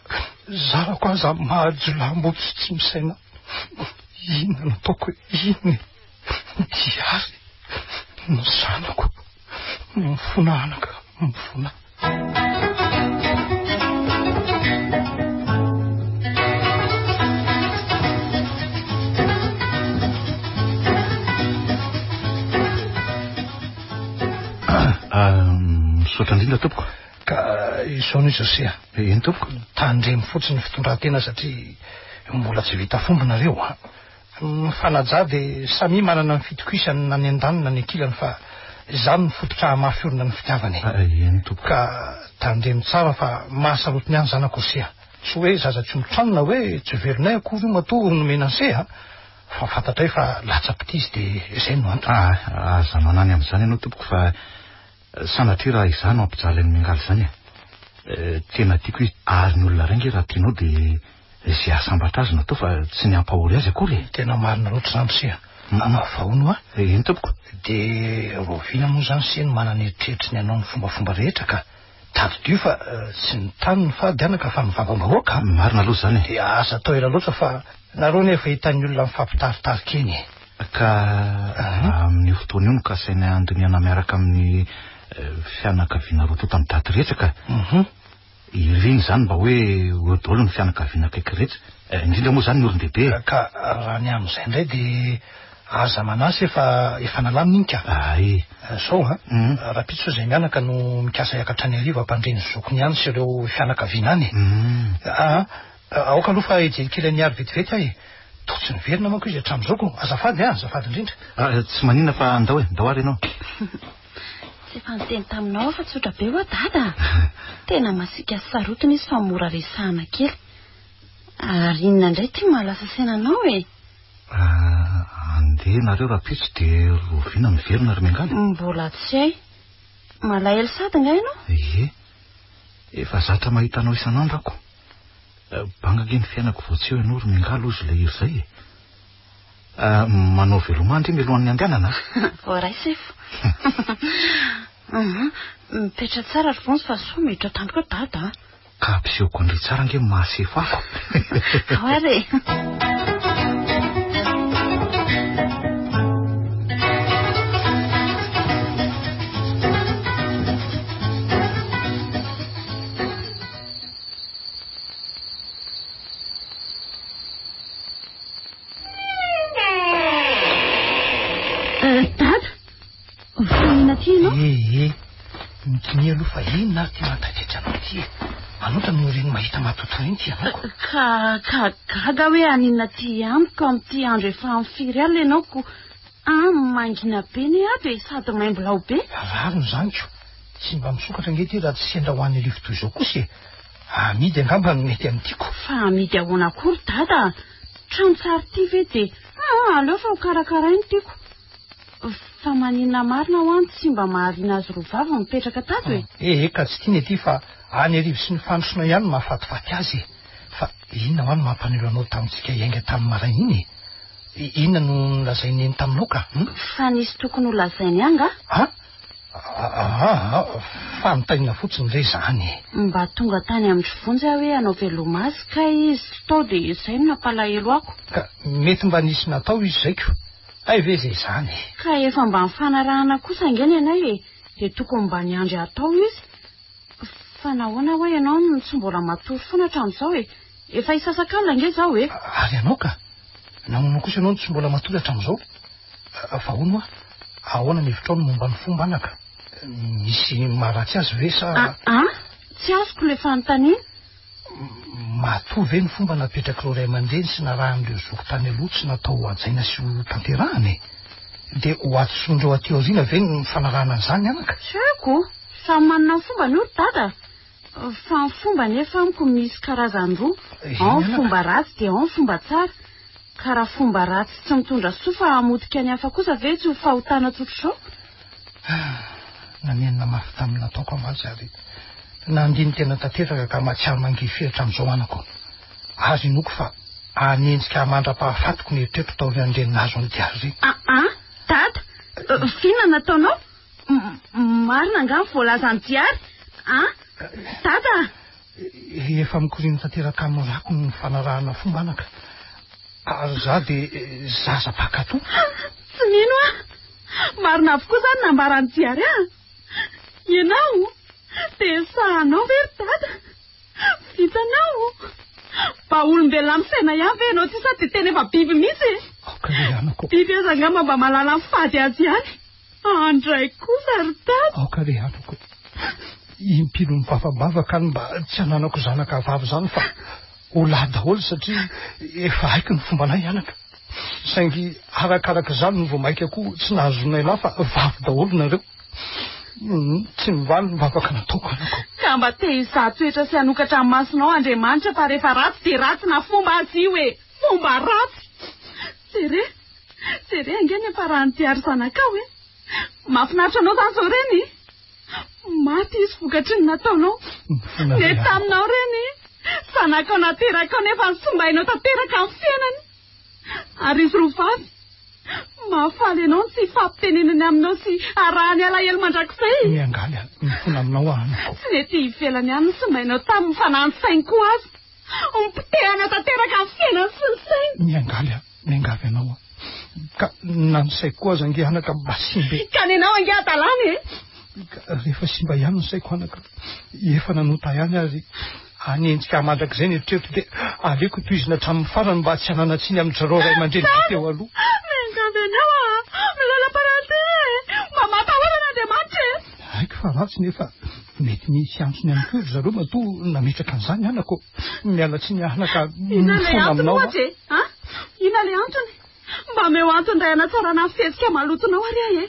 Speaker 7: zarako aza mahajolambo tsy misaina inona nataoko hoe iny tiary ny zanako mifona anaka mifona
Speaker 6: misaotra indrindra tompoko
Speaker 7: ka izao no izasia
Speaker 6: eny tompoko
Speaker 7: tandremy fotsiny fitondran-tena satria mbola tsy vita fomba nareo fanaja dia samy manana ny fitokisany na ny an-danina ny ankilany fa izany ny fototra mafiorina ny fitiavany
Speaker 6: eny tompoko
Speaker 7: ka tandremy tsara fa mahasarotiny any zanako sia tsy hoe zaza tsy mitranona hoe tsy verinay akory io matoa nomena se fa fantatra hoe fa latsa-pitizy dia izay no antony
Speaker 6: aza manany amin'izany ianao tompoko fa sanatria raha izano ampijaly ny mengaly zany tena tiako hoe ary ny olona rainge raha tianao dia izay asambatra azy natao fa tsy ny ampahory azy akory
Speaker 7: tena marina loatra zany sia vahono
Speaker 6: eny tompoko
Speaker 7: dia rovina moa zany sia no manana eritreritry ny anao ny fombafomba rehetra ka tadodio fa tsy ny taniny fa dianaka fa mivavambahoaka
Speaker 6: marina aloha zany
Speaker 7: dia asa atao ela loatra fa nareo nefa hitan'ny olona mifampitaritarika eny
Speaker 6: ka amin'ny fotoana io no kasaina andiniana miaraka amin'ny fianakaviana roa to tamin'ny daty rehetra ka ireny zany mba hoe odolo ny fianakaviana akaiky rehetra indrindra moa zany ny olon-dehibe
Speaker 7: ka raha ny amin'izay indray dia aza manasy efa nalaminy iny ka sao raha pitso izay mianaka no mikasa hiakatra ny ariva ampandreny zokony ihany sy ireo fianakaviana any aoka aloha fa ijelikely ny ary vetivety ahy totsy ny verina manko izy hatramin'izao ko azafady indrindra
Speaker 6: tsy manina fa andao ary ianao
Speaker 3: tsy efa niteny taminao fa tsotra be hoa dada tena masika sarotiny izy fa mora resahana kely ary inona indray ty mahalasa sainanao
Speaker 6: andeha nareo raha pitso dia roviana miverina ry miangaly
Speaker 3: mbola tsy hay malahelo sady nga ianao
Speaker 6: efa zatra mahita anao isan'andro ako bangage ny fiainako voatseo ianao ry miangaly ozy ilay iry zay manao velomandry milohan'ny andehanana
Speaker 3: voaraisefo mipetra tsara ry vonzy fa so miditra tampoka dada
Speaker 6: ka ampisehoko andry tsara nge mahasefo ako
Speaker 3: oare
Speaker 7: mitiny aloha fa inona ary ty mahataitratra anao ty manotra no reny mahita matoto iny ty anaoko
Speaker 3: ka gaga hoe aninona ty amiko amin'ty andro efa mifiry alina ianaoko mangina be ny aby sady maimbolao be
Speaker 7: rarony zanyko tsy mba misokatra nge ty raha tsy sendra ho an'ny arivo toy izao kosa amidy angamba no mety amin'tyko
Speaker 3: fa amidy ahoana akory dada trano tsary ty ve dia aleo fa ho karakarainy tiako fa maninona marina ho any tsy mba mahariana azy roa vavy mipetraka tato
Speaker 7: ka tsy tiany ety fa any arivo sy ny fandrosona ihany mahafatifaty azy fa inona ho any mampanelo anao tamintsika iainga tamin'ny maraina iny inona no nolazainy eny taminao ka
Speaker 3: fa nisy tokony ho lazainy anga
Speaker 7: fanontaniana fotsiny ilay zany
Speaker 3: mba tonga tany amin'ny vonjy aho hoe anao velomasy ka izy tao dia izay no nampalahelo ako
Speaker 7: ka mety mba nisy natao izy zaiko ay ve zay zany
Speaker 3: ka efa mba mifanarahana kosa angeny ianay dia tokony mba niandry atao izy fa nahoana hoe ianao no tsy mbola matory foana hatramin'izao efa isasak'alina nge zao
Speaker 7: ary ianao ka nahoana kosa ianao no tsy mbola matory hatramin'izao fa hono ahoana mihevitra ao no momba ny fomba anaka misy maharatsy azy ve sa
Speaker 3: tsy azoko le fanontaniana
Speaker 7: matoa ve ny fomba napetraka ireo ray aman-dreny sy narahan'ireo zoko tany aloha tsy natao ho ajaina sy ho tanterahany dia ho atosondreo aty aoriana ve ny fanarahana an'izany anaka
Speaker 3: sako samy manana ny fomba ny olo dada fa ny fomba nefa amiko misy karazany roa ao ny fomba ratsy dia ao ny fomba tsara ka raha fomba ratsy tsy mitondra soa fa hamotika ny hafa kosa ve tsy ho fahotana tsotr'izao
Speaker 7: namienina mafy tamin'ny nataoko amazy ary nandiny tena tanteraka ka mahatsiary mangifiratra amin'izao anako azy inoko fa anenjika mandra-pahafatiko ny eritreritro taorian'ireny azo andiary
Speaker 3: dada fina nataonao marina nga ny voalaza ny diary dada
Speaker 7: efa mikorina tanteraka amin'ny rako ny fanarahana fomba anaka ary za dia zaza pakato
Speaker 3: tsy mino marina avokoa zany nambarany diary ianao dia sahanao ve ry dada vitanao mba olombelona misaina ihany ve ianao ty sa dia tena efa biby misy biby aza angamba mba malala ny fady azy ihany andray kosa ry dada
Speaker 7: aoka re anako impilo ny vavambavaka ny mba tsy hananako zanaka vavy zany fa ho lahy daholo satria efa haiko ny fomba anay anaka saingy arakaraka zany no vao maika koa tsy nahazonay lahy fa vavy daholo nareo tsy mivaly ny vavaka nataoko anako
Speaker 3: ka mba te hizahan-toetra sy hanokatra amin'ny masonao Andriamanitra fa rehefa ratsy dia ratsy na fomba azy io fomba ratsy jere angeny efa raha ny diary zanakao mahafinaritra anao zany zao reny maty izy vokatry ny nataonao ne taminao reny zanakao naterakao nefa ny sombainao tanteraka amin'ny fiainany ary izy roa vavy mahafaly ianao sy fampitenenany aminao sy arahany alahelo mandrakizay
Speaker 7: miangaly mifona aminao anako
Speaker 3: tsy mety hivelany ihany ny sombainao tamin'ny fanahany sainy koa azy mipitehana tanteraka amin'ny fiainany sy ny sainy
Speaker 7: miangavy anao ka nanosaiko koa aza ange anaka mba simbe
Speaker 3: ka nenao ange adalany
Speaker 7: rehefa simba ihany ny saiko anaka efa nanota ihany ary anenjika mandrak'izay ny eritreto dia aleko toizina hatramin'ny farany mba tsy hananatsiny amin'ny zareo ray aman-dreny teo aloha haiko fa ratsy nefa mety misy antsony amin'ny kory zareo matoa nametraka an'izany anako mialatsy ny ahnaka mifona aminao
Speaker 3: ina le antony mba meo antony ray anatsarana fihetsika malotonao ary ahy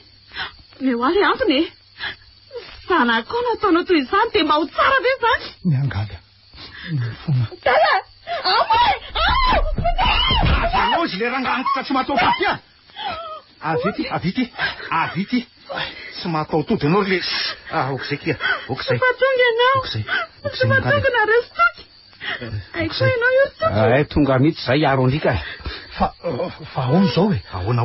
Speaker 3: meo ary antony zanako nataonao toy izany dia mba ho tsara ve zany
Speaker 7: miangala mifona
Speaker 6: azanozy le ranganitra tsy matao faty avity tsy matao tody anao le okizay kia okizay
Speaker 3: fatonga ianao fatonga na restoky aiko ianao io
Speaker 8: ay tonga mihitsy zay aro andrika
Speaker 7: fa ahoana zao e
Speaker 6: ahoana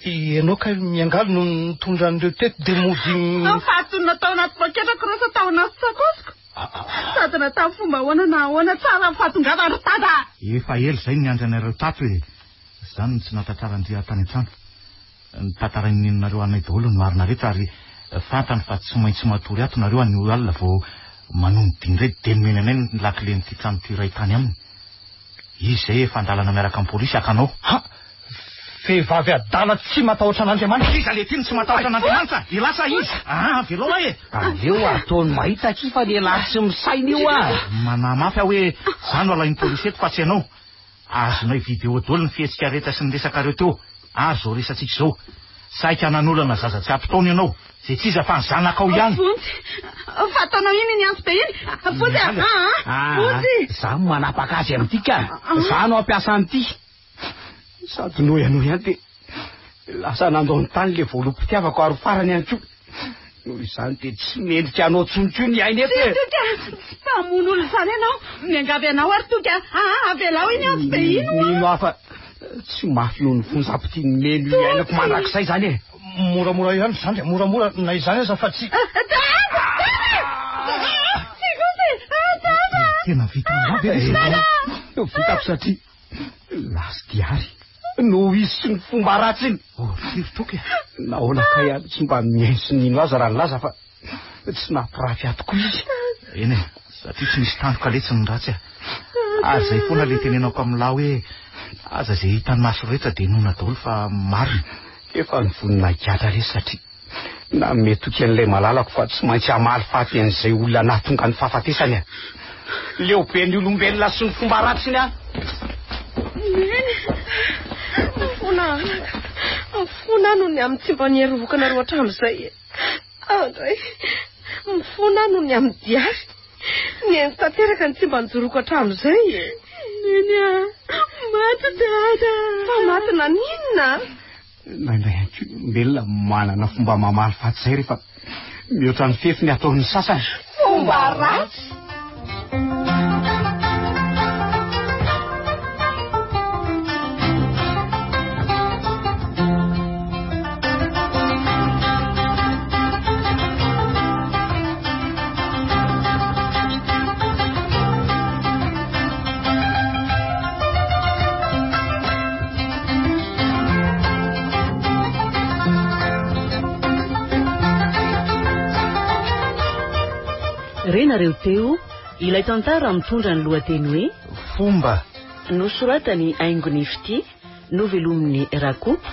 Speaker 7: ianao ka miangalo no nitondra an'ireo teto dia mody
Speaker 3: fatony natao anaty baketrako rasa tao anaty sakosiko sady natao fomba ahoana na ahoana tsara fatongava rytada
Speaker 6: efa ely zay ny andranareo tato e zany tsy natatraran-dria tany an-trano ny tantaraninareo anay daholo ny marina rehetra ary fantany fa tsy maintsy matory ato nareo any alina vao manondiny ray demena anay ny lakile nyty trano ty ray tany aminy izy zay efa andalana miaraka amin'ny polisy akanao
Speaker 7: vehivavy adala tsy matahotra an'Andriamanitra
Speaker 6: iza le tiny tsy matahotra an'Andriamanitra ilasa izy velao e
Speaker 8: aleo ataony mahita ki fa lehilahy tsy misaina io
Speaker 6: manamafy aho hoe zany alain'ny polisy eto fa tsy ianao azonay vidéo dolo ny fihetsika rehetra sy ny resaka reo teo ary zao resatsika zao saika nanolana zaza tsy ampitaony ianao zay tsy iza fa ny zanakao ihany
Speaker 3: fataonao iny ny anso be iny fotsy
Speaker 8: za manapaka azy amin'ity ka za no ampiasa an'ity sady no ianao ihany dia lasa nandaony tany le voalo-pitiavako ary farany ihany ko noho izany dia tsy mendrika anao tsonotso ny ainy eto
Speaker 3: pamon'olo izany ianao miangavy anao ary toka avelao iny anso be ino
Speaker 8: nino hafa tsy mafy noho ny fonjam-pitiany meno iainako mandrakizay zany e
Speaker 7: moramora ihany zany dia moramora na izany aza fa tsy
Speaker 6: tena
Speaker 8: vitako satria lasy diary no izy sy ny fomba ratsy iny
Speaker 6: firotoky
Speaker 8: nahoana ka ihany tsy mba miainy sy nino aza raha nylaza fa tsy nampirafy atoko izy
Speaker 6: eny e satria tsy misy tandroka letsy ny ratsy ary zay foana le tenenako amin'ny lahy hoe aza zay hitany maso rehetra dia nona daholo fa marina
Speaker 8: efa ny vonina giatra re satria na metoky an'ilay malalako fa tsy maintsy hamaly faty an'izay olona nahatonga ny fahafatesany leo be ny olombelona sy ny fomba ratsiny
Speaker 5: mifona no ny amin'ny tsy mba nierovokana roa hatramin'izay andray mifona no ny amin'ny diary ny eny tanteraka ny tsy mba nijoroko hatramin'izay
Speaker 3: maty dada
Speaker 5: fa maty na ninona
Speaker 8: naindray anko mbelona manana fomba mamaly faty zay rehefa mihoatra ny fefy ny ataon'ny sasany
Speaker 5: fomba ratsy
Speaker 1: renareo teo ilay tantara mitondra ny lohateny hoe
Speaker 6: fomba
Speaker 1: nosoratany aingony fity novelomin'ny rakopo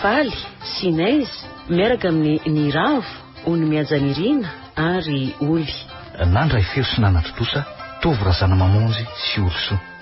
Speaker 1: faly sinaizy miaraka amin'ny niravo ony miajanirina ary oly
Speaker 6: nandray feo sy nanatrotosa tovy razana mamonjy sy olosoa